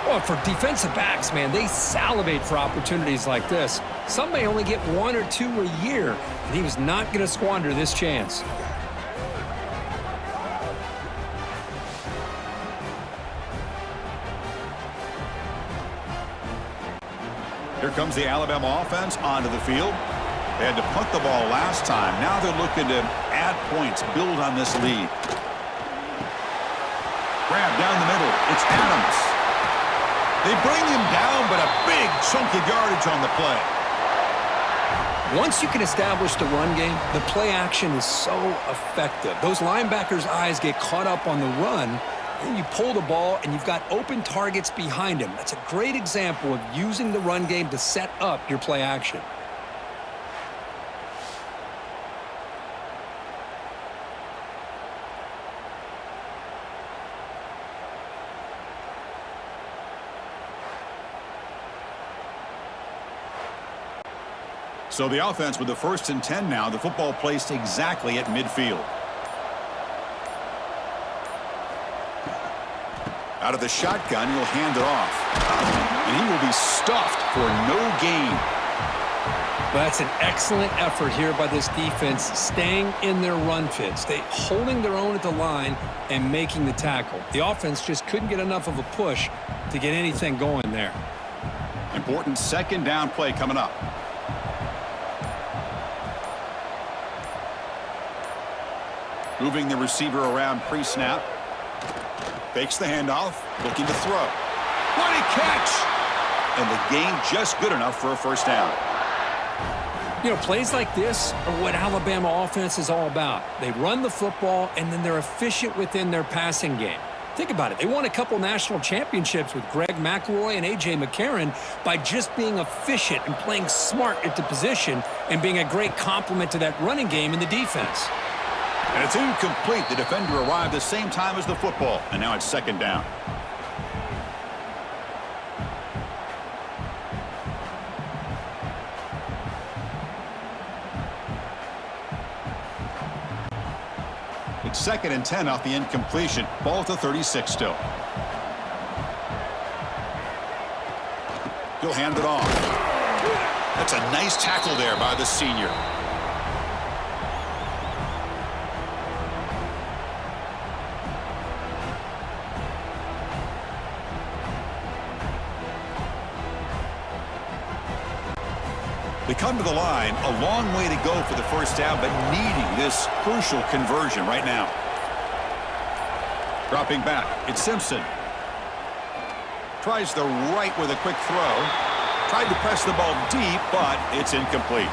[SPEAKER 2] Well, for defensive backs, man, they salivate for opportunities like this. Some may only get one or two a year, and he was not going to squander this chance.
[SPEAKER 1] Here comes the Alabama offense onto the field. They had to punt the ball last time. Now they're looking to add points, build on this lead. Grab down the middle. It's Adams. They bring him down, but a big chunk of yardage on the play.
[SPEAKER 2] Once you can establish the run game, the play action is so effective. Those linebackers' eyes get caught up on the run, and you pull the ball, and you've got open targets behind him. That's a great example of using the run game to set up your play action.
[SPEAKER 1] So the offense with the 1st and 10 now. The football placed exactly at midfield. Out of the shotgun, he'll hand it off. And he will be stuffed for no gain.
[SPEAKER 2] Well, that's an excellent effort here by this defense, staying in their run fits. They holding their own at the line and making the tackle. The offense just couldn't get enough of a push to get anything going there.
[SPEAKER 1] Important second down play coming up. Moving the receiver around pre-snap. Fakes the handoff, looking to throw. What a catch! And the gain just good enough for a first down.
[SPEAKER 2] You know, plays like this are what Alabama offense is all about. They run the football, and then they're efficient within their passing game. Think about it. They won a couple national championships with Greg McElroy and A.J. McCarron by just being efficient and playing smart at the position and being a great complement to that running game in the defense.
[SPEAKER 1] And it's incomplete. The defender arrived the same time as the football, and now it's second down. It's 2nd and 10 off the incompletion. Ball at the 36 still. He'll hand it off. That's a nice tackle there by the senior. They come to the line, a long way to go for the first down, but needing this crucial conversion right now. Dropping back, it's Simpson. Tries the right with a quick throw. Tried to press the ball deep, but it's incomplete.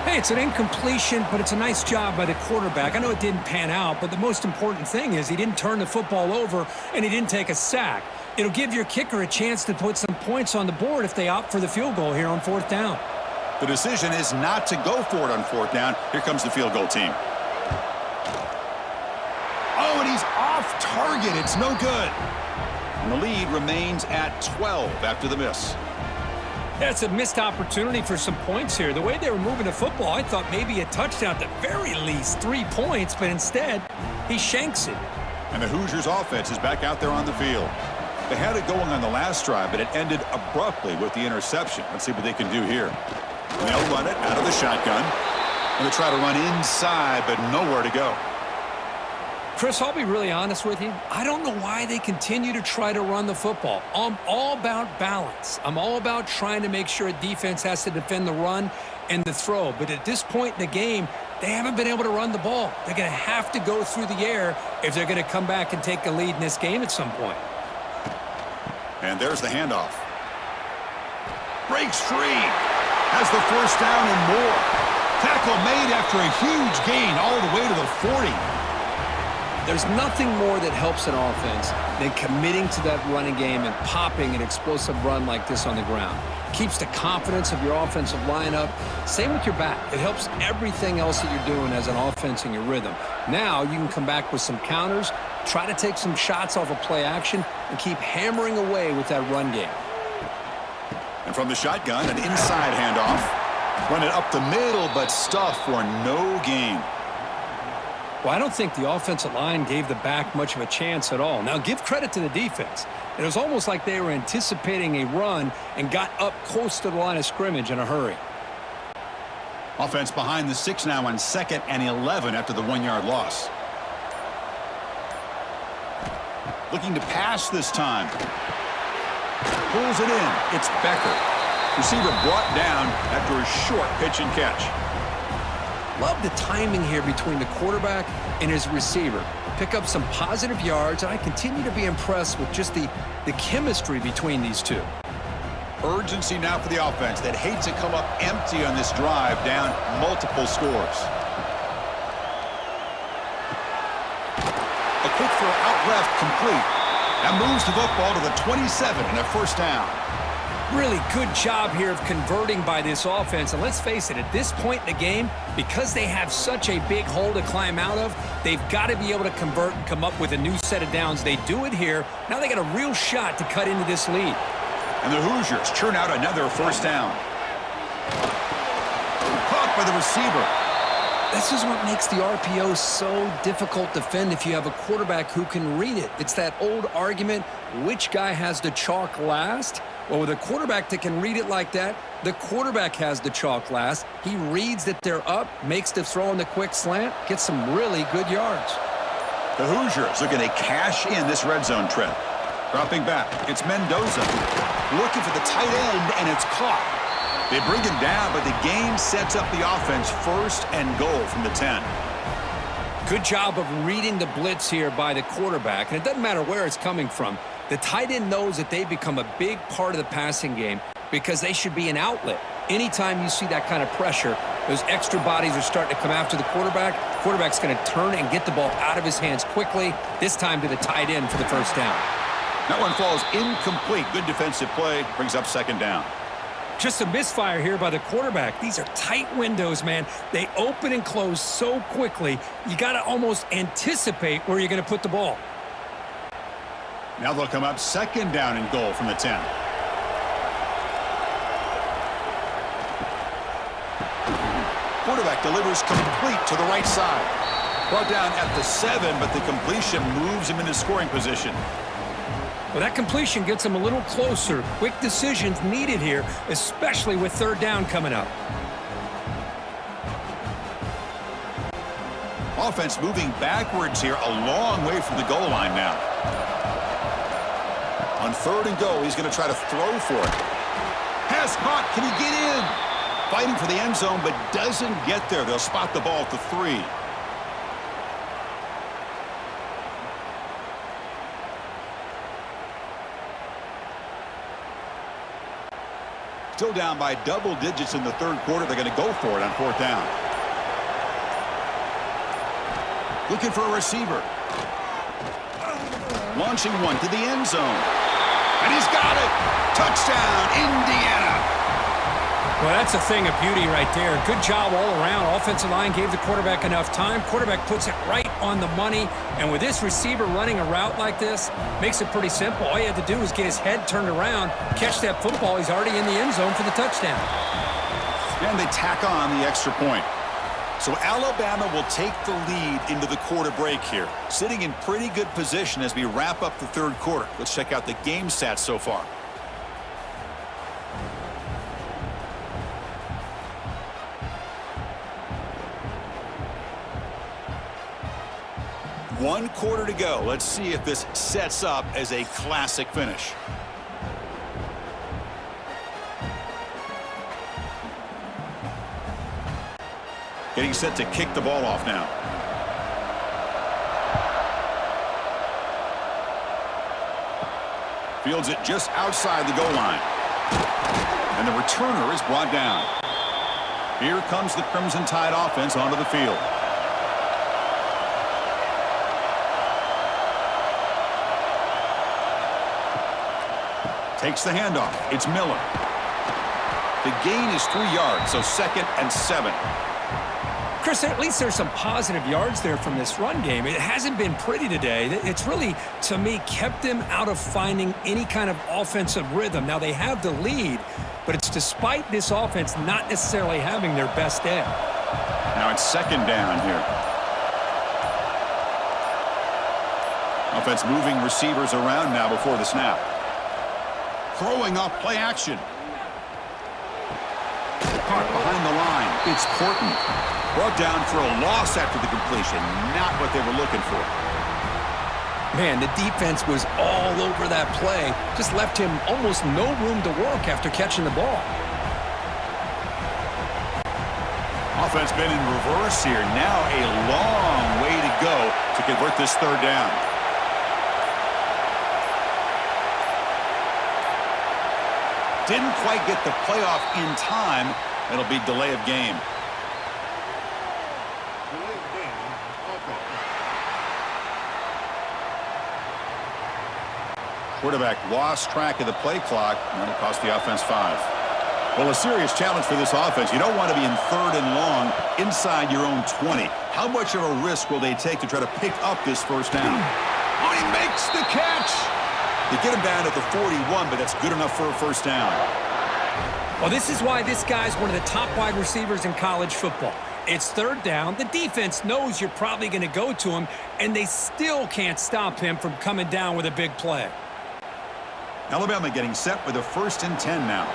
[SPEAKER 2] Hey, it's an incompletion, but it's a nice job by the quarterback. I know it didn't pan out, but the most important thing is he didn't turn the football over and he didn't take a sack. It'll give your kicker a chance to put some points on the board if they opt for the field goal here on 4th down.
[SPEAKER 1] The decision is not to go for it on 4th down. Here comes the field goal team. Oh, and he's off target. It's no good. And the lead remains at 12 after the miss.
[SPEAKER 2] That's a missed opportunity for some points here. The way they were moving the football, I thought maybe a touchdown, at the very least 3 points, but instead he shanks it.
[SPEAKER 1] And the Hoosiers offense is back out there on the field. They had it going on the last drive, but it ended abruptly with the interception. Let's see what they can do here. They'll run it out of the shotgun. And they try to run inside, but nowhere to go.
[SPEAKER 2] Chris, I'll be really honest with you. I don't know why they continue to try to run the football. I'm all about balance. I'm all about trying to make sure a defense has to defend the run and the throw. But at this point in the game, they haven't been able to run the ball. They're going to have to go through the air if they're going to come back and take a lead in this game at some point.
[SPEAKER 1] And there's the handoff. Breaks free. Has the first down and more. Tackle made after a huge gain all the way to the 40.
[SPEAKER 2] There's nothing more that helps an offense than committing to that running game and popping an explosive run like this on the ground. Keeps the confidence of your offensive lineup. Same with your back. It helps everything else that you're doing as an offense in your rhythm. Now you can come back with some counters, try to take some shots off of play action, and keep hammering away with that run game.
[SPEAKER 1] And from the shotgun, an inside handoff. Run it up the middle, but stuffed for no gain.
[SPEAKER 2] Well, I don't think the offensive line gave the back much of a chance at all. Now, give credit to the defense. It was almost like they were anticipating a run and got up close to the line of scrimmage in a hurry.
[SPEAKER 1] Offense behind the 6 now on 2nd and 11 after the 1-yard loss. Looking to pass this time. Pulls it in. It's Becker. Receiver brought down after a short pitch and catch.
[SPEAKER 2] Love the timing here between the quarterback and his receiver. Pick up some positive yards, and I continue to be impressed with just the chemistry between these two.
[SPEAKER 1] Urgency now for the offense that hates to come up empty on this drive, down multiple scores. A quick throw out left, complete. That moves the football to the 27 and a first down.
[SPEAKER 2] Really good job here of converting by this offense. And let's face it, at this point in the game, because they have such a big hole to climb out of, they've got to be able to convert and come up with a new set of downs. They do it here. Now they got a real shot to cut into this lead.
[SPEAKER 1] And the Hoosiers churn out another first down. Caught by the receiver.
[SPEAKER 2] This is what makes the RPO so difficult to defend if you have a quarterback who can read it. It's that old argument, which guy has the chalk last? Well, with a quarterback that can read it like that, the quarterback has the chalk last. He reads that they're up, makes the throw on the quick slant, gets some really good yards.
[SPEAKER 1] The Hoosiers are going to cash in this red zone trip. Dropping back, it's Mendoza. Looking for the tight end, and it's caught. They bring him down, but the game sets up the offense first and goal from the 10.
[SPEAKER 2] Good job of reading the blitz here by the quarterback, and it doesn't matter where it's coming from. The tight end knows that they become a big part of the passing game because they should be an outlet. Anytime you see that kind of pressure, those extra bodies are starting to come after the quarterback. Quarterback's going to turn and get the ball out of his hands quickly, this time to the tight end for the first down.
[SPEAKER 1] That one falls incomplete. Good defensive play, brings up second down.
[SPEAKER 2] Just a misfire here by the quarterback. These are tight windows, man. They open and close so quickly, you got to almost anticipate where you're going to put the ball.
[SPEAKER 1] Now they'll come up second down and goal from the 10. Quarterback delivers complete to the right side. Brought down at the 7, but the completion moves him into scoring position.
[SPEAKER 2] Well, that completion gets him a little closer. Quick decisions needed here, especially with third down coming up.
[SPEAKER 1] Offense moving backwards here, a long way from the goal line now. On third and goal, he's going to try to throw for it. Pass caught. Can he get in? Fighting for the end zone, but doesn't get there. They'll spot the ball at the 3. Still down by double digits in the third quarter. They're going to go for it on fourth down. Looking for a receiver. Launching one to the end zone. And he's got it. Touchdown, Indiana.
[SPEAKER 2] Well, that's a thing of beauty right there. Good job all around. Offensive line gave the quarterback enough time. Quarterback puts it right on the money. And with this receiver running a route like this, makes it pretty simple. All you have to do is get his head turned around, catch that football. He's already in the end zone for the touchdown.
[SPEAKER 1] And they tack on the extra point. So Alabama will take the lead into the quarter break here, sitting in pretty good position as we wrap up the third quarter. Let's check out the game stats so far. One quarter to go. Let's see if this sets up as a classic finish. Getting set to kick the ball off now. Fields it just outside the goal line. And the returner is brought down. Here comes the Crimson Tide offense onto the field. Takes the handoff. It's Miller. The gain is 3 yards, so 2nd and 7.
[SPEAKER 2] Chris, at least there's some positive yards there from this run game. It hasn't been pretty today. It's really, to me, kept them out of finding any kind of offensive rhythm. Now, they have the lead, but it's despite this offense not necessarily having their best day.
[SPEAKER 1] Now it's 2nd down here. Offense moving receivers around now before the snap. Throwing off play action. Caught behind the line. It's Horton. Brought down for a loss after the completion. Not what they were looking for.
[SPEAKER 2] Man, the defense was all over that play. Just left him almost no room to work after catching the ball.
[SPEAKER 1] Offense been in reverse here. Now a long way to go to convert this 3rd down. Didn't quite get the playoff in time. It'll be delay of game. Quarterback lost track of the play clock, and that'll cost the offense 5. Well, a serious challenge for this offense. You don't want to be in 3rd and long inside your own 20. How much of a risk will they take to try to pick up this 1st down? Oh, he makes the catch! They get him down at the 41, but that's good enough for a 1st down.
[SPEAKER 2] Well, this is why this guy's one of the top wide receivers in college football. It's 3rd down. The defense knows you're probably going to go to him, and they still can't stop him from coming down with a big play.
[SPEAKER 1] Alabama getting set with a 1st and 10 now.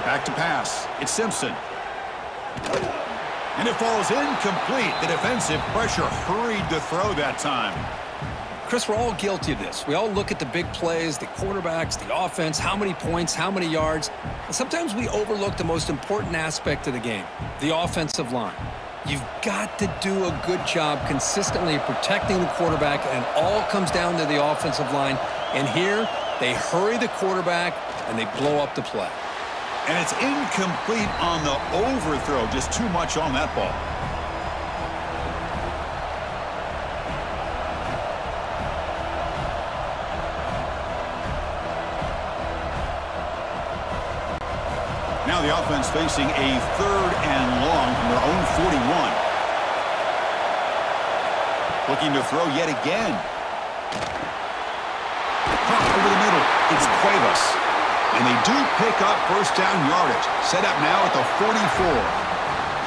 [SPEAKER 1] Back to pass. It's Simpson. And it falls incomplete. The defensive pressure hurried to throw that time.
[SPEAKER 2] Chris, we're all guilty of this. We all look at the big plays, the quarterbacks, the offense, how many points, how many yards. And sometimes we overlook the most important aspect of the game, the offensive line. You've got to do a good job consistently protecting the quarterback, and it all comes down to the offensive line. And here, they hurry the quarterback, and they blow up the play.
[SPEAKER 1] And it's incomplete on the overthrow. Just too much on that ball. Now the offense facing a 3rd and long from their own 41. Looking to throw yet again. Caught over the middle. It's Cuevas. And they do pick up 1st down yardage. Set up now at the 44.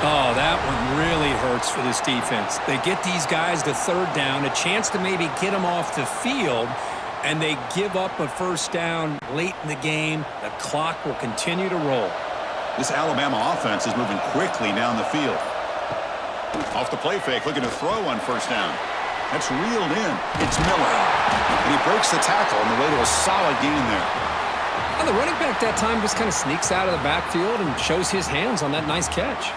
[SPEAKER 2] Oh, that one really hurts for this defense. They get these guys to 3rd down, a chance to maybe get them off the field, and they give up a 1st down late in the game. The clock will continue to roll.
[SPEAKER 1] This Alabama offense is moving quickly down the field. Off the play fake, looking to throw on 1st down. That's reeled in. It's Miller. And he breaks the tackle on the way to a solid gain there.
[SPEAKER 2] And the running back that time just kind of sneaks out of the backfield and shows his hands on that nice catch.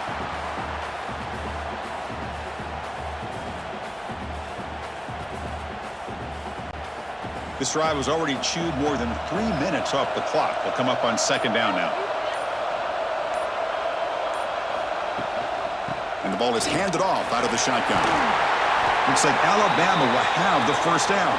[SPEAKER 1] This drive has already chewed more than 3 minutes off the clock. They'll come up on 2nd down now. And the ball is handed off out of the shotgun. Looks like Alabama will have the 1st down.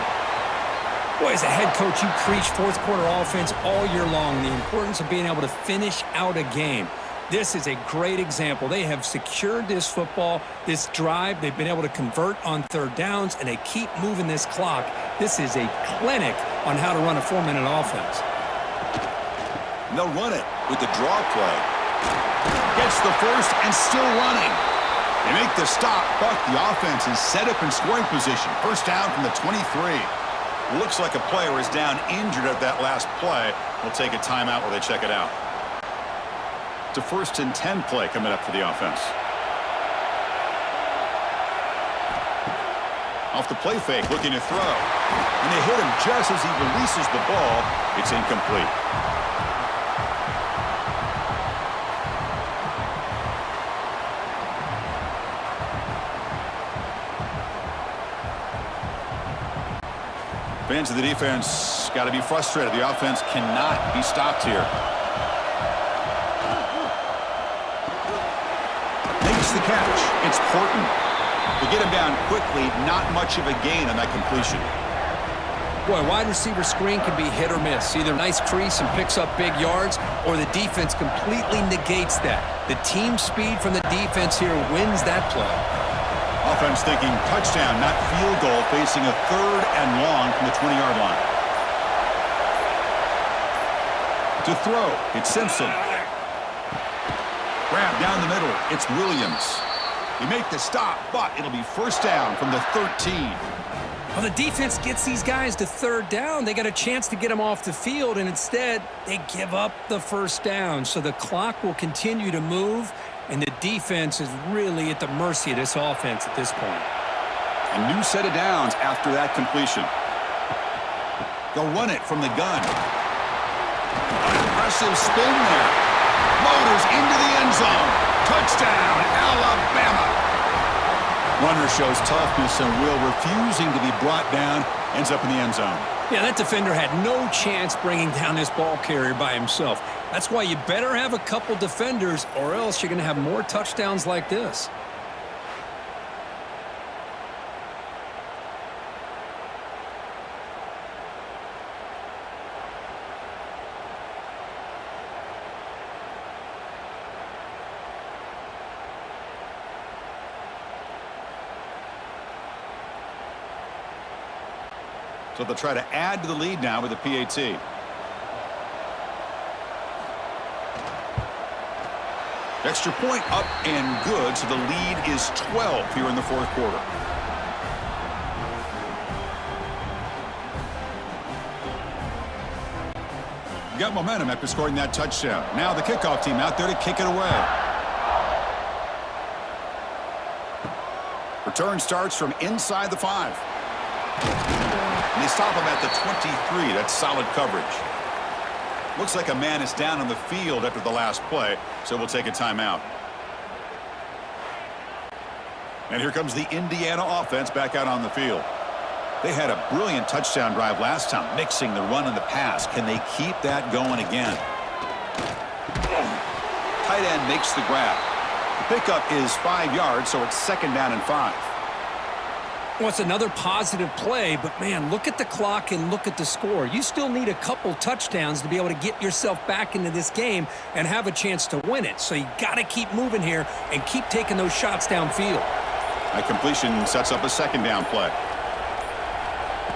[SPEAKER 2] Boy, as a head coach, you preach 4th quarter offense all year long, the importance of being able to finish out a game. This is a great example. They have secured this football, this drive. They've been able to convert on 3rd downs, and they keep moving this clock. This is a clinic on how to run a 4-minute offense.
[SPEAKER 1] And they'll run it with the draw play. Gets the 1st and still running. They make the stop, but the offense is set up in scoring position. 1st down from the 23. Looks like a player is down injured at that last play. We'll take a timeout while they check it out. It's a 1st and 10 play coming up for the offense. Off the play fake, looking to throw. And they hit him just as he releases the ball. It's incomplete. Fans of the defense got to be frustrated. The offense cannot be stopped here. Makes the catch. It's Horton. To get him down quickly, not much of a gain on that completion.
[SPEAKER 2] Boy, wide receiver screen can be hit or miss. Either nice crease and picks up big yards, or the defense completely negates that. The team speed from the defense here wins that play.
[SPEAKER 1] Offense thinking touchdown, not field goal, facing a 3rd and long from the 20-yard line. To throw, it's Simpson. Grab down the middle, it's Williams. He make the stop, but it'll be first down from the 13.
[SPEAKER 2] Well, the defense gets these guys to 3rd down. They got a chance to get them off the field, and instead, they give up the first down. So the clock will continue to move, and the defense is really at the mercy of this offense at this point.
[SPEAKER 1] A new set of downs after that completion. They'll run it from the gun. An impressive spin there. Motors into the end zone. Touchdown, Alabama. Runner shows toughness and will, refusing to be brought down, ends up in the end zone.
[SPEAKER 2] Yeah, that defender had no chance bringing down this ball carrier by himself. That's why you better have a couple defenders, or else you're going to have more touchdowns like this.
[SPEAKER 1] So they'll try to add to the lead now with a PAT. Extra point up and good, so the lead is 12 here in the 4th quarter. Got momentum after scoring that touchdown. Now the kickoff team out there to kick it away. Return starts from inside the 5. And they stop him at the 23. That's solid coverage. Looks like a man is down on the field after the last play, so we'll take a timeout. And here comes the Indiana offense back out on the field. They had a brilliant touchdown drive last time, mixing the run and the pass. Can they keep that going again? Tight end makes the grab. The pickup is 5 yards, so it's 2nd down and 5.
[SPEAKER 2] Well, it's another positive play, but man, look at the clock and look at the score. You still need a couple touchdowns to be able to get yourself back into this game and have a chance to win it. So you got to keep moving here and keep taking those shots downfield.
[SPEAKER 1] That completion sets up a 2nd down play.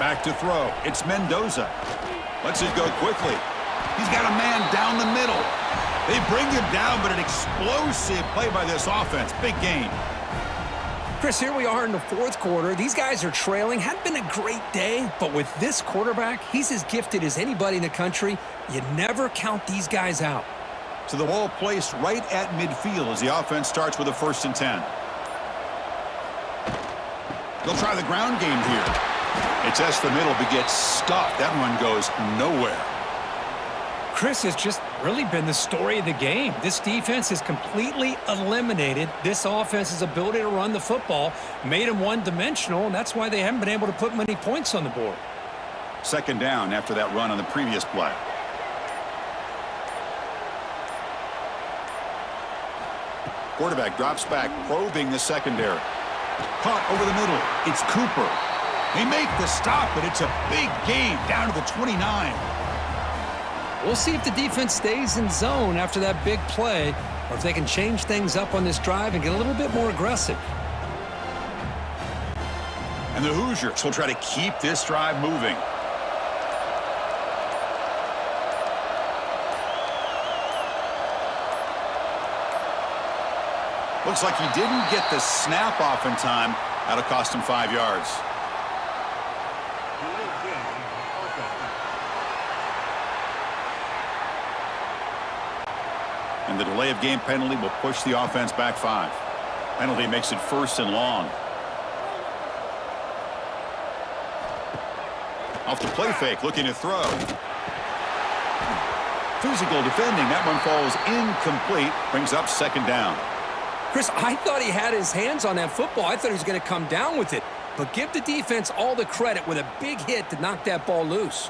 [SPEAKER 1] Back to throw. It's Mendoza. Lets it go quickly. He's got a man down the middle. They bring him down, but an explosive play by this offense. Big gain.
[SPEAKER 2] Chris, here we are in the 4th quarter. These guys are trailing. Hadn't been a great day, but with this quarterback, he's as gifted as anybody in the country. You never count these guys out.
[SPEAKER 1] So the ball placed right at midfield as the offense starts with a 1st and 10. They'll try the ground game here. It's S the middle, but gets stuffed. That one goes nowhere.
[SPEAKER 2] Chris, has just really been the story of the game. This defense has completely eliminated this offense's ability to run the football, made them one-dimensional, and that's why they haven't been able to put many points on the board.
[SPEAKER 1] 2nd down after that run on the previous play. Quarterback drops back, probing the secondary. Caught over the middle. It's Cooper. They make the stop, but it's a big gain down to the 29.
[SPEAKER 2] We'll see if the defense stays in zone after that big play, or if they can change things up on this drive and get a little bit more aggressive.
[SPEAKER 1] And the Hoosiers will try to keep this drive moving. Looks like he didn't get the snap off in time. That'll cost him 5 yards. And the delay of game penalty will push the offense back 5. Penalty makes it 1st and long. Off the play fake, looking to throw. Physical defending. That one falls incomplete. Brings up 2nd down.
[SPEAKER 2] Chris, I thought he had his hands on that football. I thought he was going to come down with it. but give the defense all the credit with a big hit to knock that ball loose.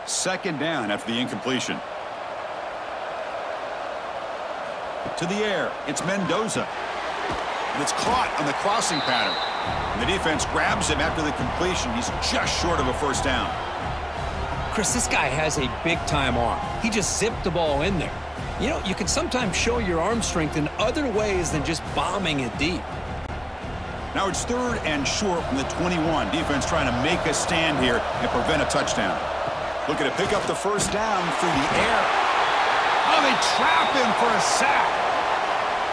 [SPEAKER 1] Second down after the incompletion. To the air, it's Mendoza. And it's caught on the crossing pattern. And the defense grabs him after the completion. He's just short of a first down.
[SPEAKER 2] Chris, this guy has a big-time arm. He just zipped the ball in there. You know, you can sometimes show your arm strength in other ways than just bombing it deep.
[SPEAKER 1] Now it's third and short from the 21. Defense trying to make a stand here and prevent a touchdown. Looking to pick up the first down through the air. Oh, they trap him for a sack.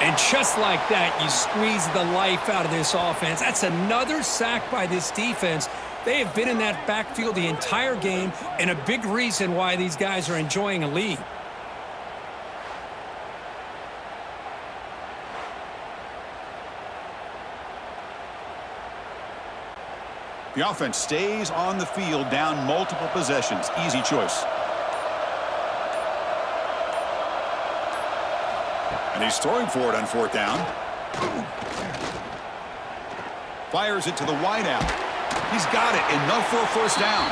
[SPEAKER 2] And just like that, you squeeze the life out of this offense. That's another sack by this defense. They have been in that backfield the entire game, and a big reason why these guys are enjoying a lead.
[SPEAKER 1] The offense stays on the field, down multiple possessions. Easy choice. And he's throwing for it on fourth down. Fires it to the wideout. He's got it. Enough for a first down.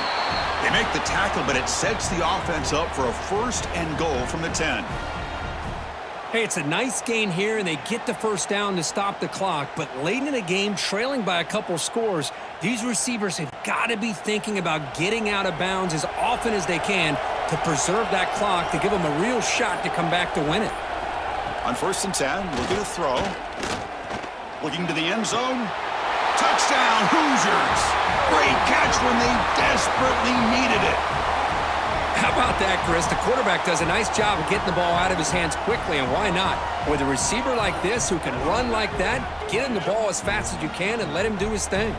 [SPEAKER 1] They make the tackle, but it sets the offense up for a first and goal from the 10.
[SPEAKER 2] Hey, it's a nice gain here, and they get the first down to stop the clock. But late in the game, trailing by a couple scores, these receivers have got to be thinking about getting out of bounds as often as they can to preserve that clock, to give them a real shot to come back to win it.
[SPEAKER 1] On first and 10, looking to throw. Looking to the end zone. Touchdown, Hoosiers! Great catch when they desperately needed it.
[SPEAKER 2] How about that, Chris? The quarterback does a nice job of getting the ball out of his hands quickly, and why not? With a receiver like this who can run like that, get him the ball as fast as you can and let him do his thing.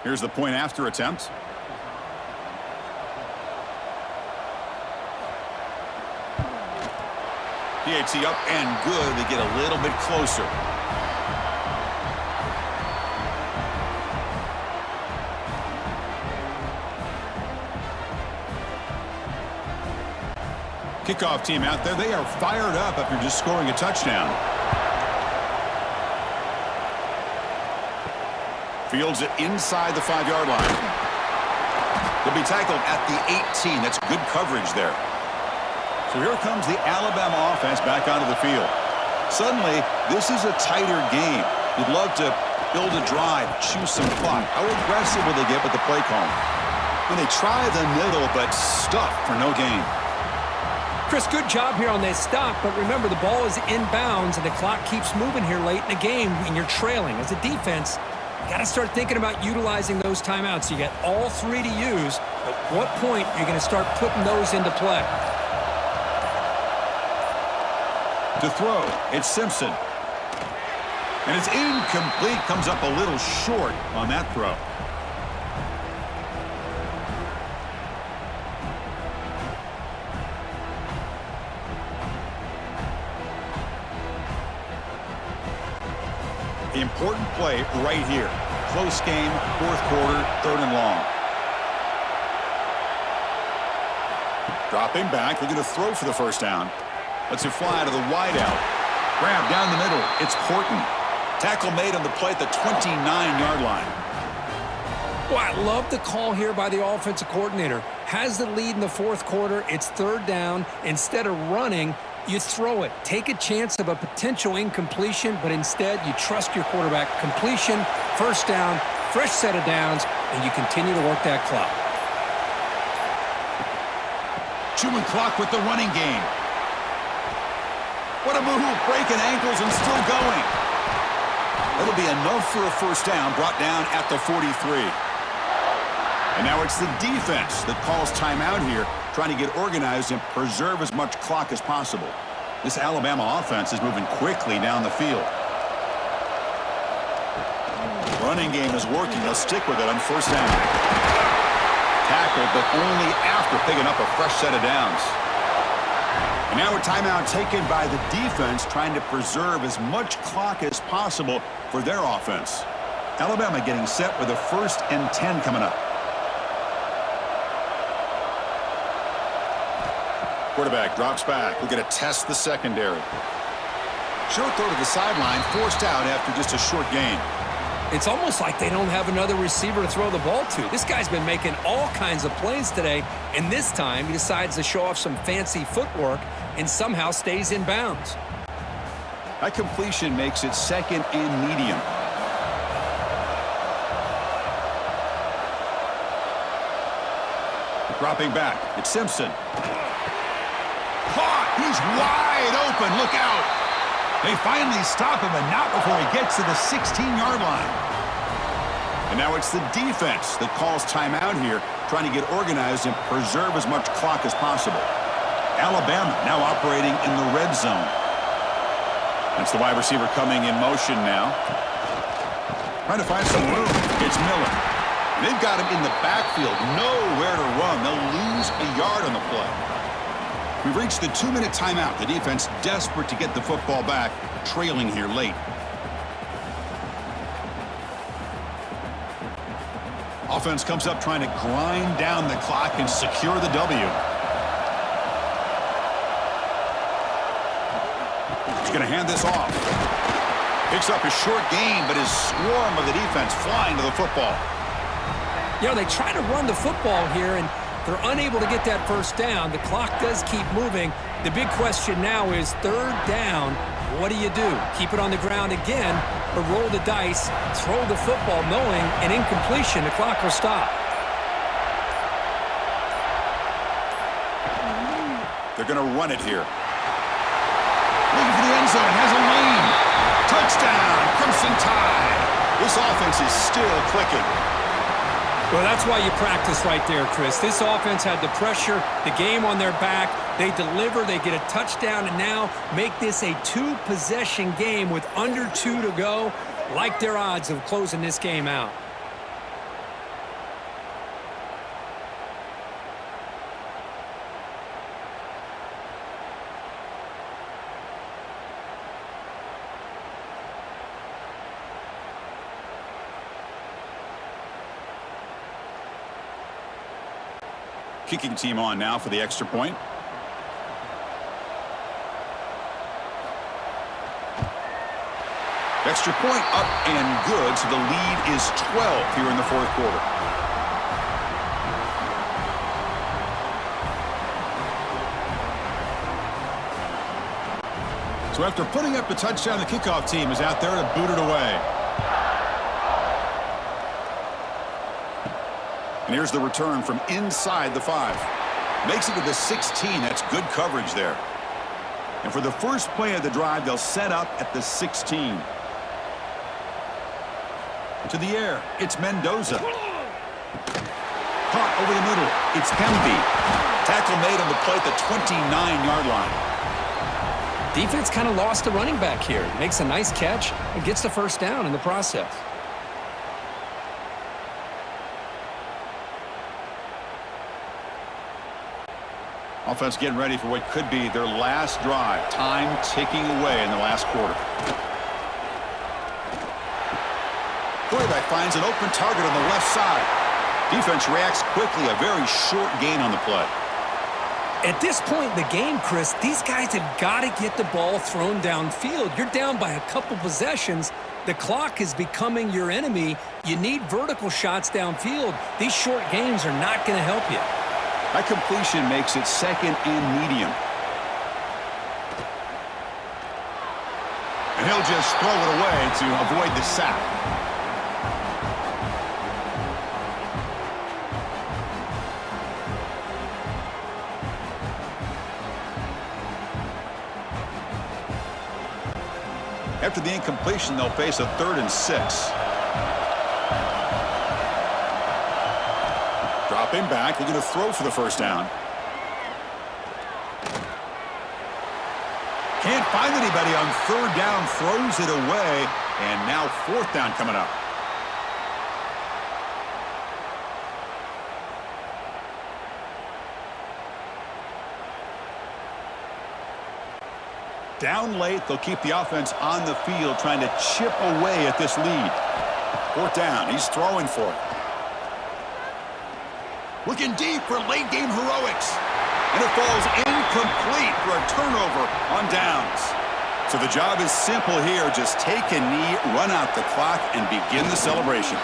[SPEAKER 1] Here's the point after attempt. PAT up and good. They get a little bit closer. Kickoff team out there. They are fired up after just scoring a touchdown. Fields it inside the 5-yard line. He'll be tackled at the 18. That's good coverage there. So here comes the Alabama offense back onto the field. Suddenly, this is a tighter game. You'd love to build a drive, choose some clock. How aggressive will they get with the play call? When they try the middle, but stuff for no gain.
[SPEAKER 2] Chris, good job here on that stop, but remember, the ball is inbounds, and the clock keeps moving here late in the game when you're trailing. As a defense, you got to start thinking about utilizing those timeouts. You got all three to use. At what point are you going to start putting those into play?
[SPEAKER 1] To throw, it's Simpson. And it's incomplete. Comes up a little short on that throw. The important play right here. Close game, fourth quarter, third and long. Dropping back, looking to throw for the first down. Lets it fly to the wideout. Grab down the middle. It's Horton. Tackle made on the play at the 29-yard line.
[SPEAKER 2] Boy, I love the call here by the offensive coordinator. Has the lead in the fourth quarter. It's third down. Instead of running, you throw it. Take a chance of a potential incompletion, but instead you trust your quarterback. Completion, first down, fresh set of downs, and you continue to work that clock.
[SPEAKER 1] Chewing clock with the running game. What a move, breaking ankles and still going. That'll be enough for a first down, brought down at the 43. And now it's the defense that calls timeout here, trying to get organized and preserve as much clock as possible. This Alabama offense is moving quickly down the field. Running game is working. They'll stick with it on first down. Tackled, but only after picking up a fresh set of downs. And now a timeout taken by the defense, trying to preserve as much clock as possible for their offense. Alabama getting set with a 1st and 10 coming up. Quarterback drops back. We're going to test the secondary. Short throw to the sideline, forced out after just a short gain.
[SPEAKER 2] It's almost like they don't have another receiver to throw the ball to. This guy's been making all kinds of plays today, and this time he decides to show off some fancy footwork and somehow stays in bounds.
[SPEAKER 1] That completion makes it 2nd and medium. Dropping back, it's Simpson. Caught! He's wide open, look out! They finally stop him, and not before he gets to the 16-yard line. And now it's the defense that calls timeout here, trying to get organized and preserve as much clock as possible. Alabama now operating in the red zone. That's the wide receiver coming in motion now. Trying to find some room. It's Miller. And they've got him in the backfield, nowhere to run. They'll lose a yard on the play. We've reached the 2-minute timeout. The defense desperate to get the football back, trailing here late. Offense comes up trying to grind down the clock and secure the W. He's going to hand this off. Picks up a short gain, but his swarm of the defense flying to the football.
[SPEAKER 2] You know, they try to run the football here, and they're unable to get that 1st down. The clock does keep moving. The big question now is 3rd down. What do you do? Keep it on the ground again, or roll the dice, throw the football, knowing an incompletion, the clock will stop.
[SPEAKER 1] They're going to run it here. Looking for the end zone, has a lane. Touchdown, Crimson Tide. This offense is still clicking.
[SPEAKER 2] Well, that's why you practice right there, Chris. This offense had the pressure, the game on their back. They deliver, they get a touchdown, and now make this a 2-possession game with under 2 to go. Like their odds of closing this game out.
[SPEAKER 1] Kicking team on now for the extra point. Extra point up and good, so the lead is 12 here in the 4th quarter. So after putting up the touchdown, the kickoff team is out there to boot it away. And here's the return from inside the 5. Makes it to the 16. That's good coverage there. And for the first play of the drive, they'll set up at the 16. To the air, it's Mendoza. Caught over the middle, it's Hemby. Tackle made on the play at the 29-yard line.
[SPEAKER 2] Defense kind of lost the running back here. Makes a nice catch and gets the 1st down in the process.
[SPEAKER 1] Offense getting ready for what could be their last drive. Time ticking away in the last quarter. Quarterback finds an open target on the left side. Defense reacts quickly. A very short gain on the play.
[SPEAKER 2] At this point in the game, Chris, these guys have got to get the ball thrown downfield. You're down by a couple possessions. The clock is becoming your enemy. You need vertical shots downfield. These short games are not going to help you.
[SPEAKER 1] That completion makes it 2nd and medium. And he'll just throw it away to avoid the sack. After the incompletion, they'll face a 3rd and 6. Dropping back, they're going to throw for the 1st down. Can't find anybody on 3rd down, throws it away, and now 4th down coming up. Down late, they'll keep the offense on the field trying to chip away at this lead. 4th down, he's throwing for it. Looking deep for late-game heroics. And it falls incomplete for a turnover on downs. So the job is simple here. Just take a knee, run out the clock, and begin the celebration.